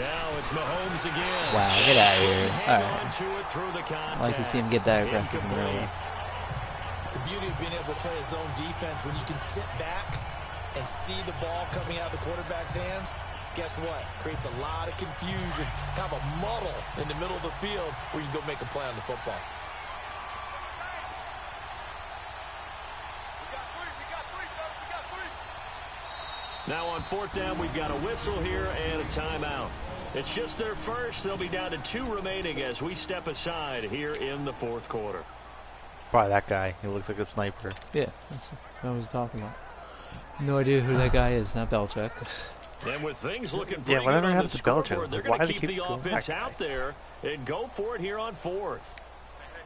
Now it's Mahomes again. Wow, get out of here. Hang All on right. to it through the contact. I like to see him get that aggressive in the Incomplete. middle. The beauty of being able to play his own defense when you can sit back and see the ball coming out of the quarterback's hands, guess what? Creates a lot of confusion, kind of a muddle in the middle of the field where you can go make a play on the football. Now on fourth down, we've got a whistle here and a timeout. It's just their first. They'll be down to 2 remaining as we step aside here in the fourth quarter. Probably that guy. He looks like a sniper. Yeah, that's what I was talking about. No idea who that guy is, not Belichick. And with things looking pretty whatever good on the happened to Belichick? scoreboard, they're Why going to do keep they the keep going offense back? out there and go for it here on fourth.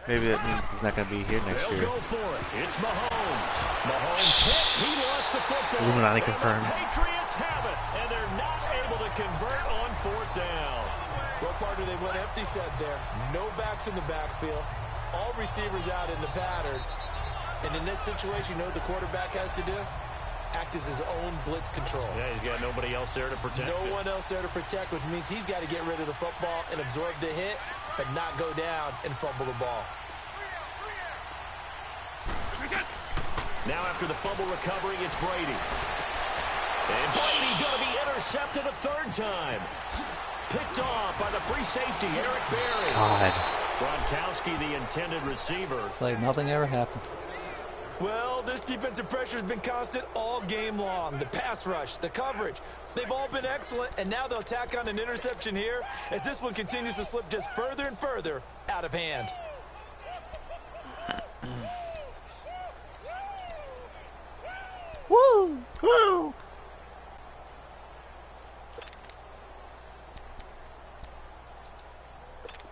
Maybe that means he's not going to be here next They'll year. go for it. It's Mahomes. Mahomes hit. He lost the football. Illuminati And confirmed. the Patriots have it, and they're not able to convert on fourth down. Well, partner, they went empty set there. No backs in the backfield. All receivers out in the pattern. And in this situation, you know what the quarterback has to do? Act as his own blitz control. Yeah, he's got nobody else there to protect No it. one else there to protect, which means he's got to get rid of the football and absorb the hit, but not go down and fumble the ball. Now after the fumble recovery, it's Brady. And Brady going to be intercepted a third time. Picked off by the free safety, Eric Berry. God. Gronkowski, the intended receiver. It's like nothing ever happened. Well, this defensive pressure has been constant all game long. The pass rush, the coverage, they've all been excellent, and now they'll tack on an interception here as this one continues to slip just further and further out of hand. Woo! Woo!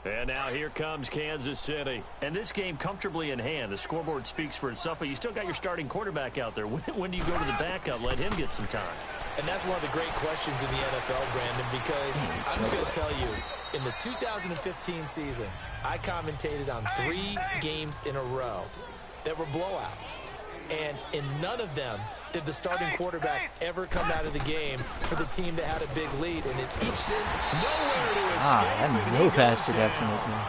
And now here comes Kansas City. And this game comfortably in hand. The scoreboard speaks for itself, but you still got your starting quarterback out there. When do you go to the backup? Let him get some time. And that's one of the great questions in the NFL, Brandon, because I'm just going to tell you, in the 2015 season, I commentated on 3 games in a row that were blowouts. And in none of them did the starting quarterback ever come out of the game for the team that had a big lead. And in each sense, nowhere to escape. And no pass protection this one.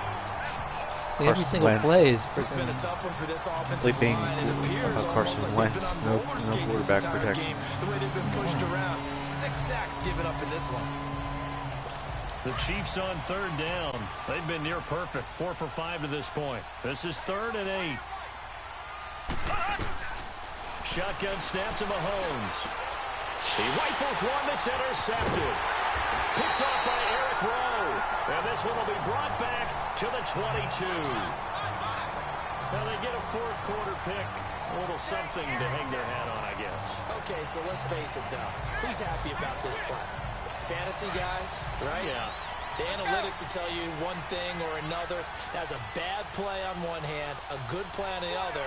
See, every single Wentz. play is It's been a freaking... tough one for this offensive Sleeping line. It appears Carson almost like Wentz. they've been on No roller skates this quarterback entire protection. game. The way they've been pushed around. 6 sacks given up in this one. The Chiefs on third down. They've been near perfect. 4 for 5 to this point. This is 3rd and 8. Shotgun snap to Mahomes. He rifles one that's intercepted. Picked off by Eric Rowe. And this one will be brought back to the 22. Now they get a 4th quarter pick. A little something to hang their hat on, I guess. Okay, so let's face it, though. Who's happy about this play? Fantasy guys, right? Yeah. The analytics will tell you one thing or another. That's a bad play on one hand, a good play on the other.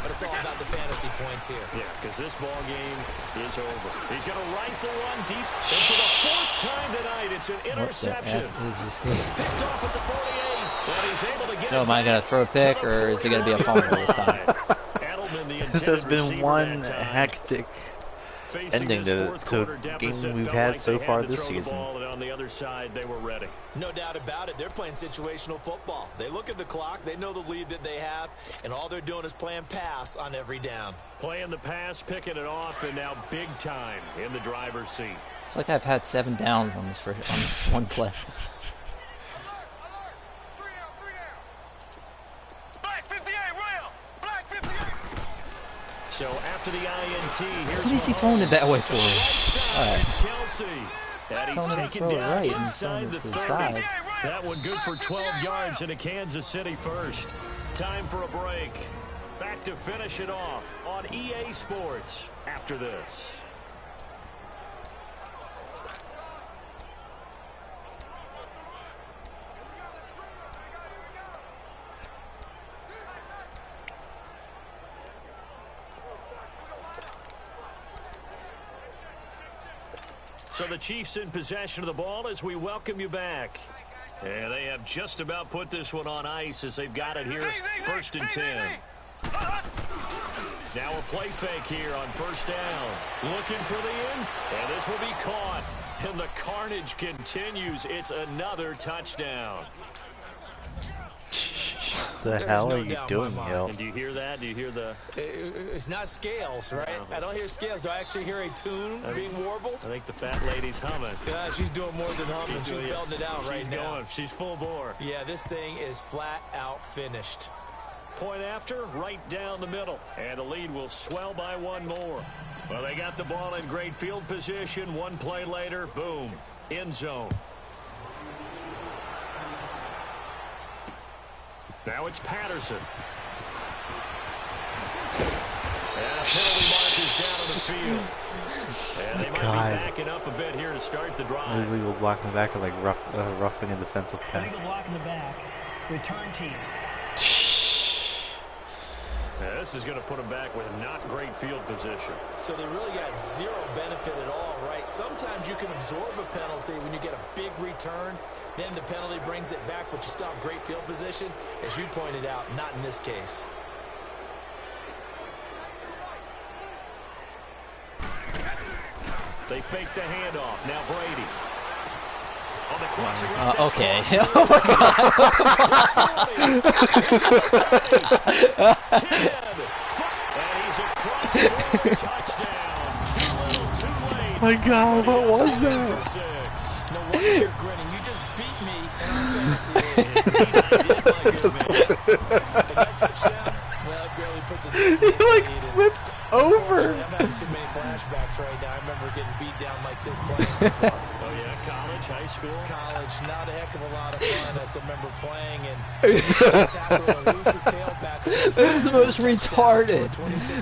But it's all about the fantasy points here. Yeah, because this ball game is over. He's going to rifle one deep. And for the 4th time tonight, it's an interception. What the F is this game? Picked off at the 48. And he's able to get So am I going to throw a pick, or is it going to be a fumble this time? Edelman, the This has intended been receiver one that time. hectic Facing ending this to fourth a quarter game deficit, we've felt had like so they far had to this throw the season. ball, and on the other side, they were ready. No doubt about it. They're playing situational football. They look at the clock. They know the lead that they have. And all they're doing is playing pass on every down. Playing the pass, picking it off, and now big time in the driver's seat. It's like I've had 7 downs on this one play. Black 58, Royal. Black 58. So after the INT, here's What is he Mahomes. throwing it that way for? To the right side, Alright. it's Kelsey. And he's Telling him to taken throw it down right and inside throwing the it to the 30. side. That one good for 12 yards into Kansas City first. Time for a break. Back to finish it off on EA Sports after this. So the Chiefs in possession of the ball as we welcome you back. And they have just about put this one on ice as they've got it here, 1st and 10. Now a play fake here on first down. Looking for the end. And this will be caught. And the carnage continues. It's another touchdown. The hell are you doing, yo? And do you hear that? Do you hear the... It's not scales, right? No. I don't hear scales. Do I actually hear a tune being warbled? I think the fat lady's humming. Yeah, she's doing more than humming. She's belting it out right now. Going. She's full bore. Yeah, this thing is flat out finished. Point after, right down the middle. And the lead will swell by one more. Well, they got the ball in great field position. One play later, boom, end zone. Now it's Patterson. And a penalty marker's down on the field. And they might be backing up a bit here to start the drive. Illegal block in the back, or like roughing a defensive pass. Illegal block in the back. Return team. Now, this is going to put them back with not great field position. So they really got zero benefit at all, right? Sometimes you can absorb a penalty when you get a big return. Then the penalty brings it back, but you still have great field position. As you pointed out, not in this case. They fake the handoff. Now Brady. On the crossing okay. Oh my God. 10. And he's across the touchdown. Too little, too late. My God, what was that? No wonder you're grinning. You just beat me in our fantasy league. That touchdown, well, it barely puts it in. He like flipped over. I'm having too many flashbacks right now. I remember getting beat down like this playing before. Oh yeah, college, high school? College, not a heck of a lot of fun. I still remember playing and tackle an elusive tailback. This is the most retarded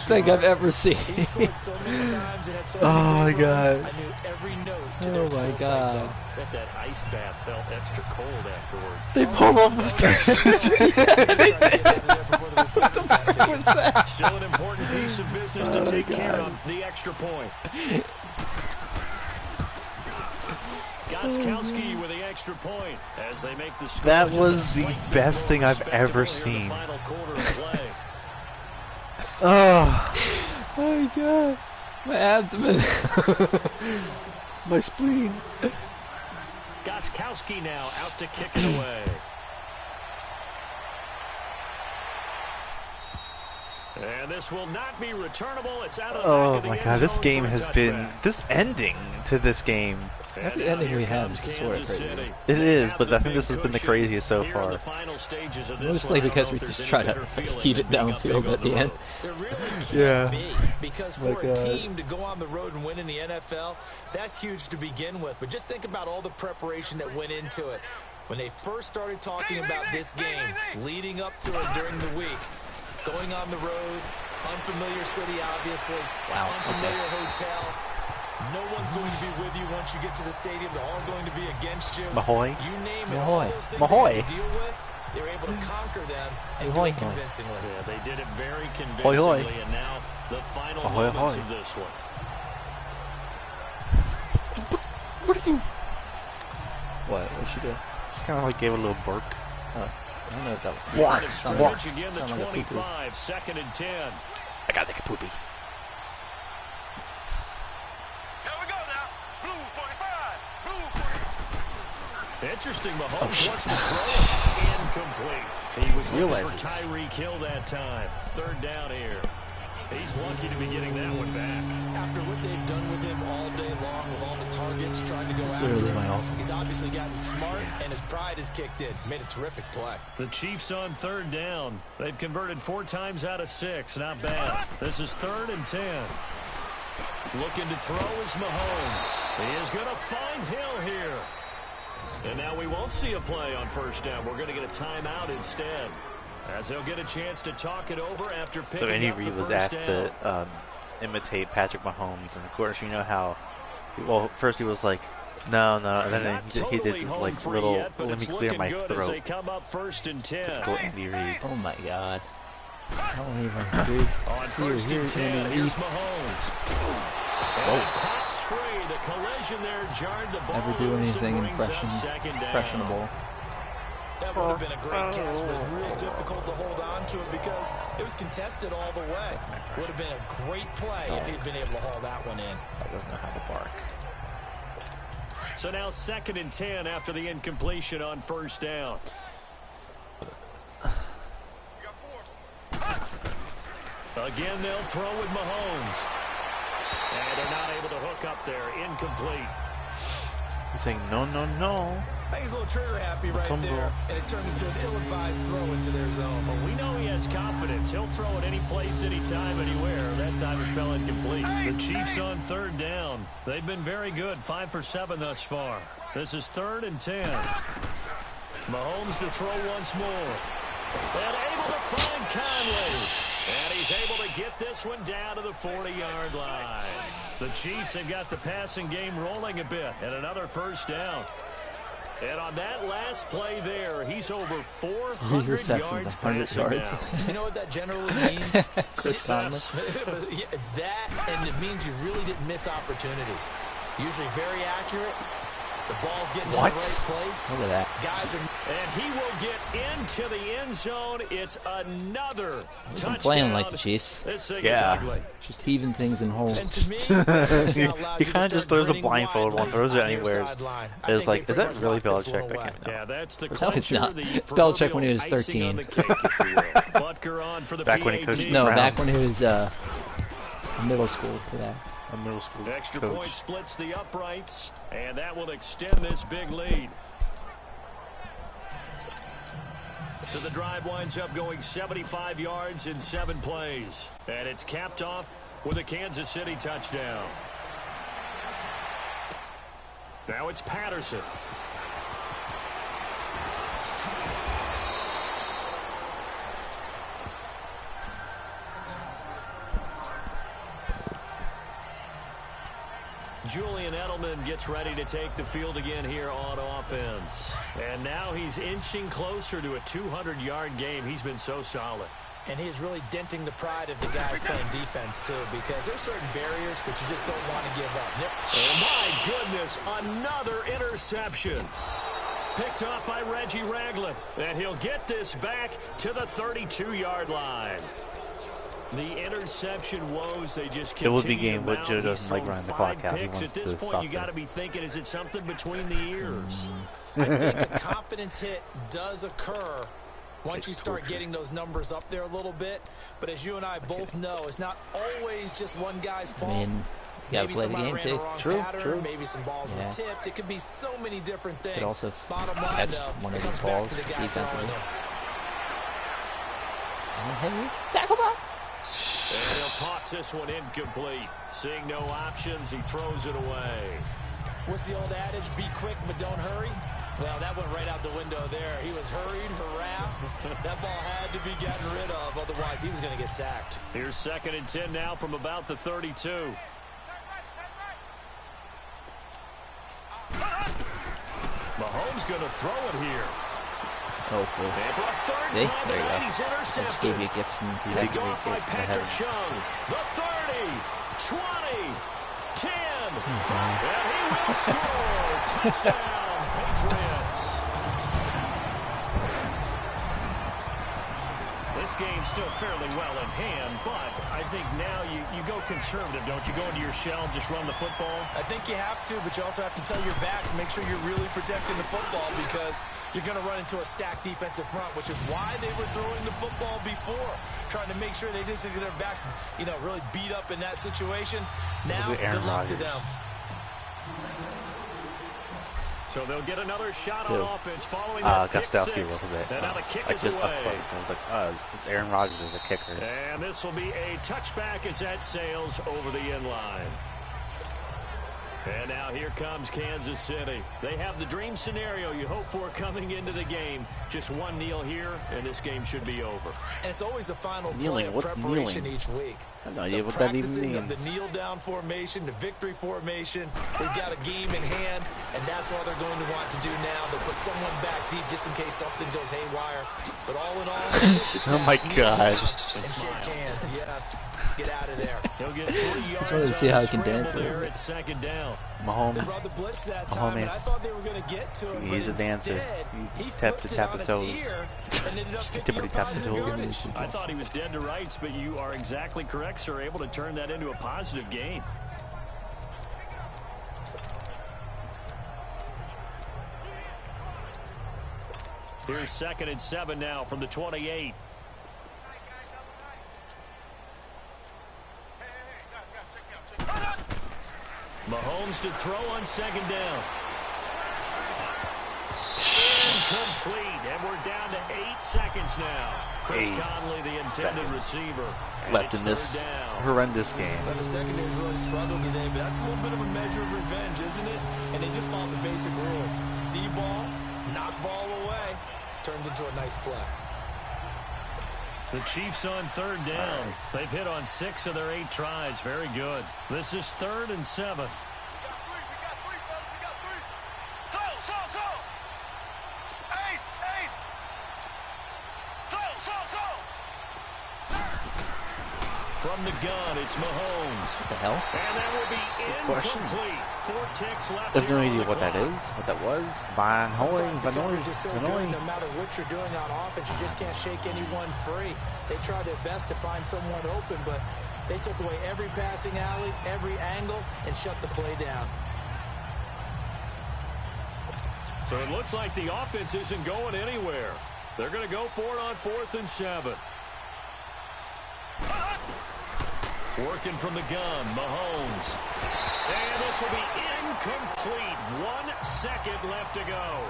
thing I've ever seen. He scored so many times and had so Oh many my God. I knew every note to Oh their my skills God. face-off. Bet that ice bath felt extra cold afterwards. They pulled off the first. What the fuck was that? Still an important piece of business to take care of. The extra point. Gostkowski with the extra point as they make the score. That was the best thing I've ever seen. Oh my God. My abdomen. My spleen. Gostkowski now out to kick it away. And this will not be returnable. It's out of the back of the my end God, this zone game for a has been, touchback. this ending to this game. The ending we have is sort of crazy. It is, but I think this has been the craziest so far. Mostly because we just try to heat it downfield at the end. There really can't Yeah. be, because for a team to go on the road and win in the NFL, that's huge to begin with. But just think about all the preparation that went into it. When they first started talking about this game, leading up to it during the week, going on the road, unfamiliar city, obviously, unfamiliar hotel. No one's going to be with you once you get to the stadium. They're all going to be against you. Mahoy. You name it. Mahoy. All those things Mahoy. they had to deal with, they were able to conquer them and do Mahoy. it convincingly. Yeah, they did it very Hoy, convincingly, hoy. and now the final Ahoy, moments ahoy. of this one. What are you? What'd she do? She kind of like gave a little bark. I don't know if that was Line of sounded like, scrimmage again, the sounded like a poo-poo. 25, 2nd and 10. I gotta take a poopy. Here we go now. Blue 45. Blue 45. Interesting, Mahomes wants to throw it. Incomplete. He was looking for Tyreek Hill that time. 3rd down here. He's lucky to be getting that one back. After what they've done with him all day long, with all the targets trying to go after Literally my him, offense. he's obviously gotten smart, and his pride has kicked in. Made a terrific play. The Chiefs on 3rd down. They've converted 4 times out of 6. Not bad. This is 3rd and 10. Looking to throw is Mahomes. He is going to find Hill here. And now we won't see a play on 1st down. We're going to get a timeout instead, as he'll get a chance to talk it over after picking So Andy up the Reid was first asked down. to imitate Patrick Mahomes, and of course you know how. Well, first he was like, no, and then Not he did totally this home like free little, yet, but let me it's clear looking my good as throat. they come up 1st and 10. Typical Andy Reid. Oh my God. I don't even, dude. On See you 1st here, and 10, Andy here's Reid. Mahomes. And it pops free. The collision there jarred the ball. Never do loose and anything brings up 2nd down. impressionable. That would have been a great catch, but it's real difficult to hold on to it because it was contested all the way. Would have been a great play if he'd been able to haul that one in. That doesn't have a bark. So now 2nd and 10 after the incompletion on 1st down. Again, they'll throw with Mahomes. And they're not able to hook up there. Incomplete. He's saying no, no, no. I think he's a little trigger happy right there, and it turned into an ill-advised throw into their zone. Well, we know he has confidence. He'll throw it any place, anytime, anywhere. That time it fell incomplete. The Chiefs on 3rd down. They've been very good, 5 for 7 thus far. This is 3rd and 10. Mahomes to throw once more. And able to find Conley. And he's able to get this one down to the 40-yard line. The Chiefs have got the passing game rolling a bit, and another 1st down. And on that last play there, he's over 400 yards passing now. You know what that generally means? Success. That, and it means you really didn't miss opportunities. Usually very accurate. The ball's getting to the right place. Look at that. Guys are... And he will get into the end zone. It's another touchdown. I'm playing like the Chiefs. This thing is ugly. Just heaving things in holes. And to me, he kind of just throws a blindfold one, throws it anywhere. It's like, is that really Belichick? I can't know. Yeah, that's the No, it's not. the It's Belichick when he was icing on 13. the cake, if you will. Butker on for the Back when he PAT. coached No, Brown. back when he was middle school for that. A middle school Extra coach. point splits the uprights, and that will extend this big lead. So the drive winds up going 75 yards in 7 plays. And it's capped off with a Kansas City touchdown. Now it's Patterson. Julian Edelman gets ready to take the field again here on offense. And now he's inching closer to a 200-yard game. He's been so solid. And he's really denting the pride of the guys playing defense, too, because there's certain barriers that you just don't want to give up. Yep. Oh, my goodness, another interception. Picked off by Reggie Ragland. And he'll get this back to the 32-yard line. The interception woes, they just continue. It would be game, but Joe doesn't like thrown running the 5 clock out. He picks. wants At this to point, stop you got to it. be thinking, is it something between the ears? I think a confidence hit does occur once you start getting those numbers up there a little bit. But as you and I both know, it's not always just one guy's fault. I mean, you gotta Maybe play the somebody game ran a too. wrong True, pattern, true. maybe some balls were tipped. It could be so many different things. Could also Bottom line, catch though, one it of comes these back balls to the guy defensively. throwing it. Hey, tackle ball. And he'll toss this one incomplete. Seeing no options, he throws it away. What's the old adage? Be quick, but don't hurry. Well, that went right out the window there. He was hurried, harassed. That ball had to be gotten rid of, otherwise he was going to get sacked. Here's 2nd and 10 now from about the 32. Mahomes going to throw it here. Oh, cool. And for a 3rd See? time There you tonight, go. he's I just intercepted. gave you a gift from Picked the off by Patrick heavens. Chung. The 30, 20, 10. And he will score. Touchdown, Patriots. This game's still fairly well in hand, but I think now you go conservative, don't you? Go into your shell and just run the football? I think you have to, but you also have to tell your backs, make sure you're really protecting the football because you're going to run into a stacked defensive front, which is why they were throwing the football before, trying to make sure they didn't get their backs, really beat up in that situation. Now, good luck to them. So they'll get another shot on offense following that pick Gostowski six. a little bit. And now the kick Like is just up away. close. I was like, it's Aaron Rodgers as a kicker. And this will be a touchback as that sails over the end line. And now here comes Kansas City. They have the dream scenario you hope for coming into the game. Just one kneel here, and this game should be over. And it's always the final Kneeling? play of What's preparation kneeling? each week. I have no idea what that even Practicing of means. the kneel-down formation, the victory formation. They've got a game in hand, and that's all they're going to want to do now. They'll put someone back deep just in case something goes haywire. But all in all, Oh my God. and shake hands. Yes. get out of there. He'll get 3 yards. Just wanted to see how he can dance there at second down. Mahomes. They brought the blitz that time, and I thought they were going to get to him. He's a dancer. He tapped the toes. Tippity tap the toes. I thought he was dead to rights, but you are exactly correct, sir. Able to turn that into a positive gain. Here's 2nd and 7 now from the 28. Mahomes to throw on 2nd down. Incomplete, and we're down to 8 seconds now. Chris Conley, the intended receiver. Left in this horrendous game. Well, the secondary's really struggled today, but that's a little bit of a measure of revenge, isn't it? And they just followed the basic rules. See ball, knock ball away. Turns into a nice play. The Chiefs on 3rd down. They've hit on 6 of their 8 tries. Very good. This is 3rd and 7. We got 3, fellas. We got 3. So. Ace. So. From the gun, it's Mahomes. What the hell? And that will be incomplete. 4 ticks left. I have no idea what that is, what that was. Sometimes the coverage is so good, no matter what you're doing on offense, you just can't shake anyone free. They try their best to find someone open, but they took away every passing alley, every angle, and shut the play down. So it looks like the offense isn't going anywhere. They're going to go for it on 4th and 7. Working from the gun, Mahomes. And this will be incomplete. 1 second left to go.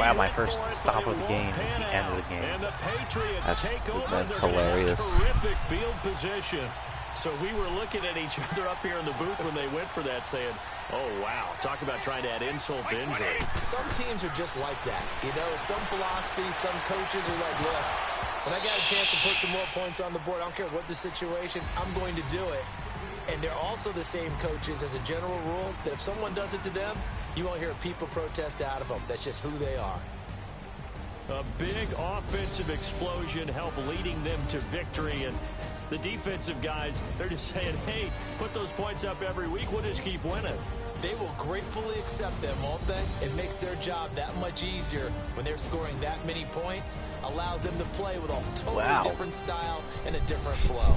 Wow, my first stop of the game is the end of the game. And the Patriots take over. That's hilarious. Terrific field position. So we were looking at each other up here in the booth when they went for that, saying, oh, wow, talk about trying to add insult to injury. Some teams are just like that. You know, some philosophies, some coaches are like, look, when I got a chance to put some more points on the board, I don't care what the situation, I'm going to do it. And they're also the same coaches as a general rule that if someone does it to them, you won't hear a people protest out of them. That's just who they are. A big offensive explosion helped leading them to victory. And the defensive guys, they're just saying, hey, put those points up every week. We'll just keep winning. They will gratefully accept them, won't they? It makes their job that much easier when they're scoring that many points. Allows them to play with a totally different style and a different flow.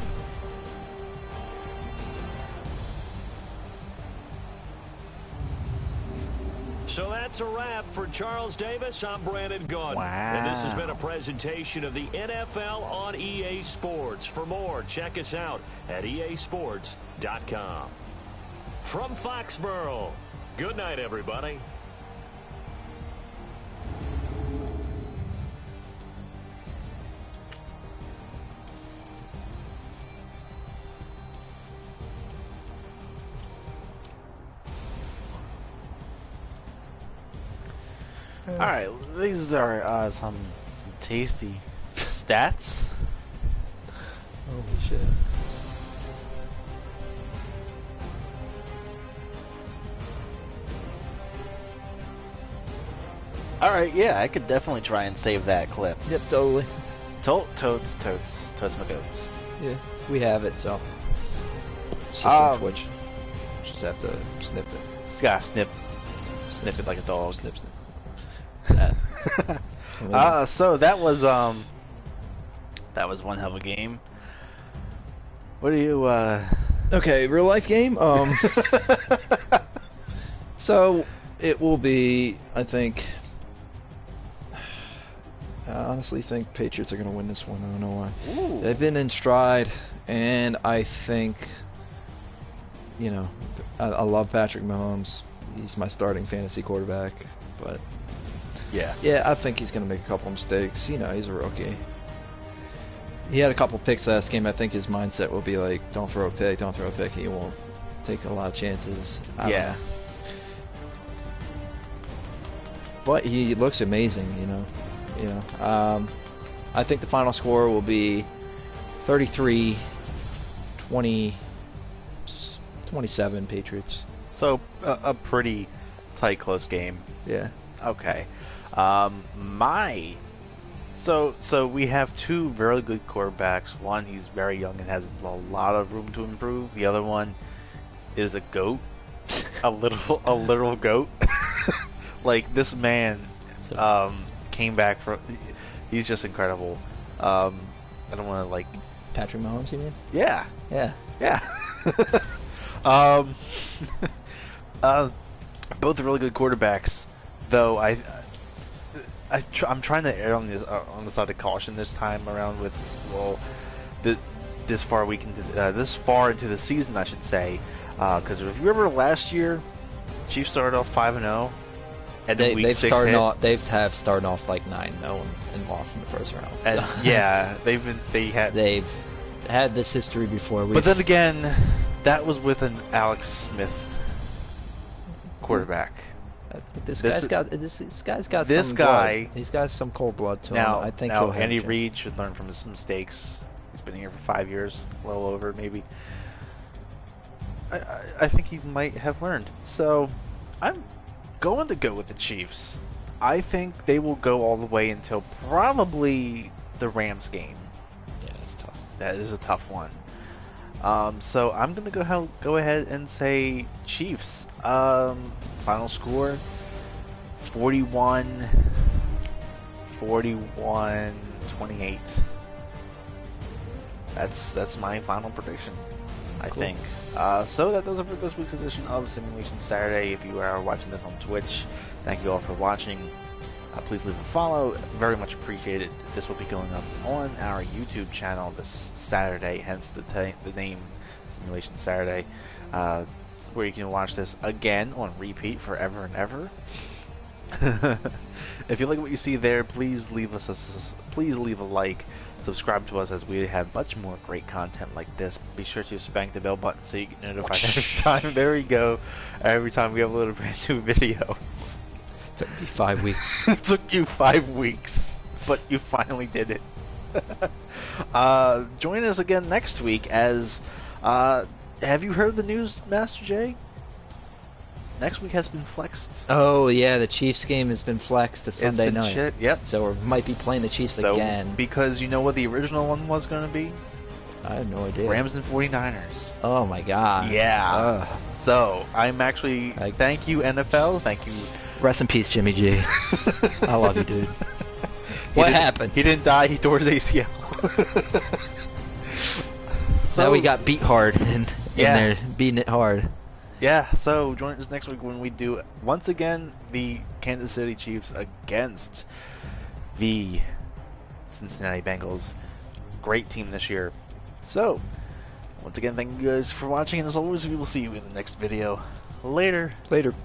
So that's a wrap for Charles Davis. I'm Brandon Gunn. Wow. And this has been a presentation of the NFL on EA Sports. For more, check us out at easports.com. From Foxborough, good night, everybody. Alright, these are some tasty stats. Holy shit. Alright, yeah, I could definitely try and save that clip. Yep, totally. Totes my goats. Yeah, we have it, so. It's just on Twitch. Just have to snip it. Just gotta snip it like a dog. Snip. So that was one hell of a game. What do you Okay, real life game. So it will be, I think. I honestly think Patriots are gonna win this one. I don't know why. Ooh. They've been in stride, and I think, you know, I love Patrick Mahomes. He's my starting fantasy quarterback, but yeah, I think he's gonna make a couple of mistakes. You know, he's a rookie. He had a couple picks last game. I think his mindset will be like, don't throw a pick, don't throw a pick. He won't take a lot of chances. I don't know. But he looks amazing, you know. I think the final score will be 33-27 Patriots. So a pretty tight, close game. Yeah. Okay. My So we have two very good quarterbacks. One, he's very young and has a lot of room to improve. The other one is a goat, a literal goat. Like, this man came back from. He's just incredible. I don't want to like. Patrick Mahomes, you mean? Yeah. Yeah. Both are really good quarterbacks, though. I'm trying to err on the side of caution this time around with this far into the season, I should say, because if you remember last year, Chiefs started off 5-0, and then week 6 they've started off like 9-0 and lost in the first round. So. And yeah, they've had this history before. But then again, that was with an Alex Smith quarterback. This guy's got some cold blood to him. I think Andy Reid should learn from his mistakes. He's been here for 5 years, a little over maybe. I think he might have learned. So I'm going to go with the Chiefs. I think they will go all the way until probably the Rams game. Yeah, that's tough. That is a tough one. So I'm going to go ahead and say Chiefs. Final score 41-28. That's my final prediction, I think. So that does it for this week's edition of Simulation Saturday. If you are watching this on Twitch, thank you all for watching. Please leave a follow. Very much appreciated. This will be going up on our YouTube channel this Saturday, hence the name Simulation Saturday, where you can watch this again on repeat forever and ever. If you like what you see there, please leave a like. Subscribe to us, as we have much more great content like this. Be sure to spank the bell button so you get notified every time. There we go. Every time we upload a brand new video. Took me 5 weeks. It took you 5 weeks, but you finally did it. Join us again next week as have you heard the news, Master J? Next week has been flexed. Oh yeah, the Chiefs game has been flexed to Sunday night. Shit. Yep. So we might be playing the Chiefs again. Because you know what the original one was going to be? I have no idea. Rams and 49ers. Oh my god. Yeah. So I'm actually thank you NFL. Thank you. Rest in peace, Jimmy G. I love you, dude. What happened? He didn't die. He tore his ACL. So now we got beat hard in there, beating it hard. Yeah, so join us next week when we do, once again, the Kansas City Chiefs against the Cincinnati Bengals. Great team this year. So, once again, thank you guys for watching, and as always, we will see you in the next video. Later. Later.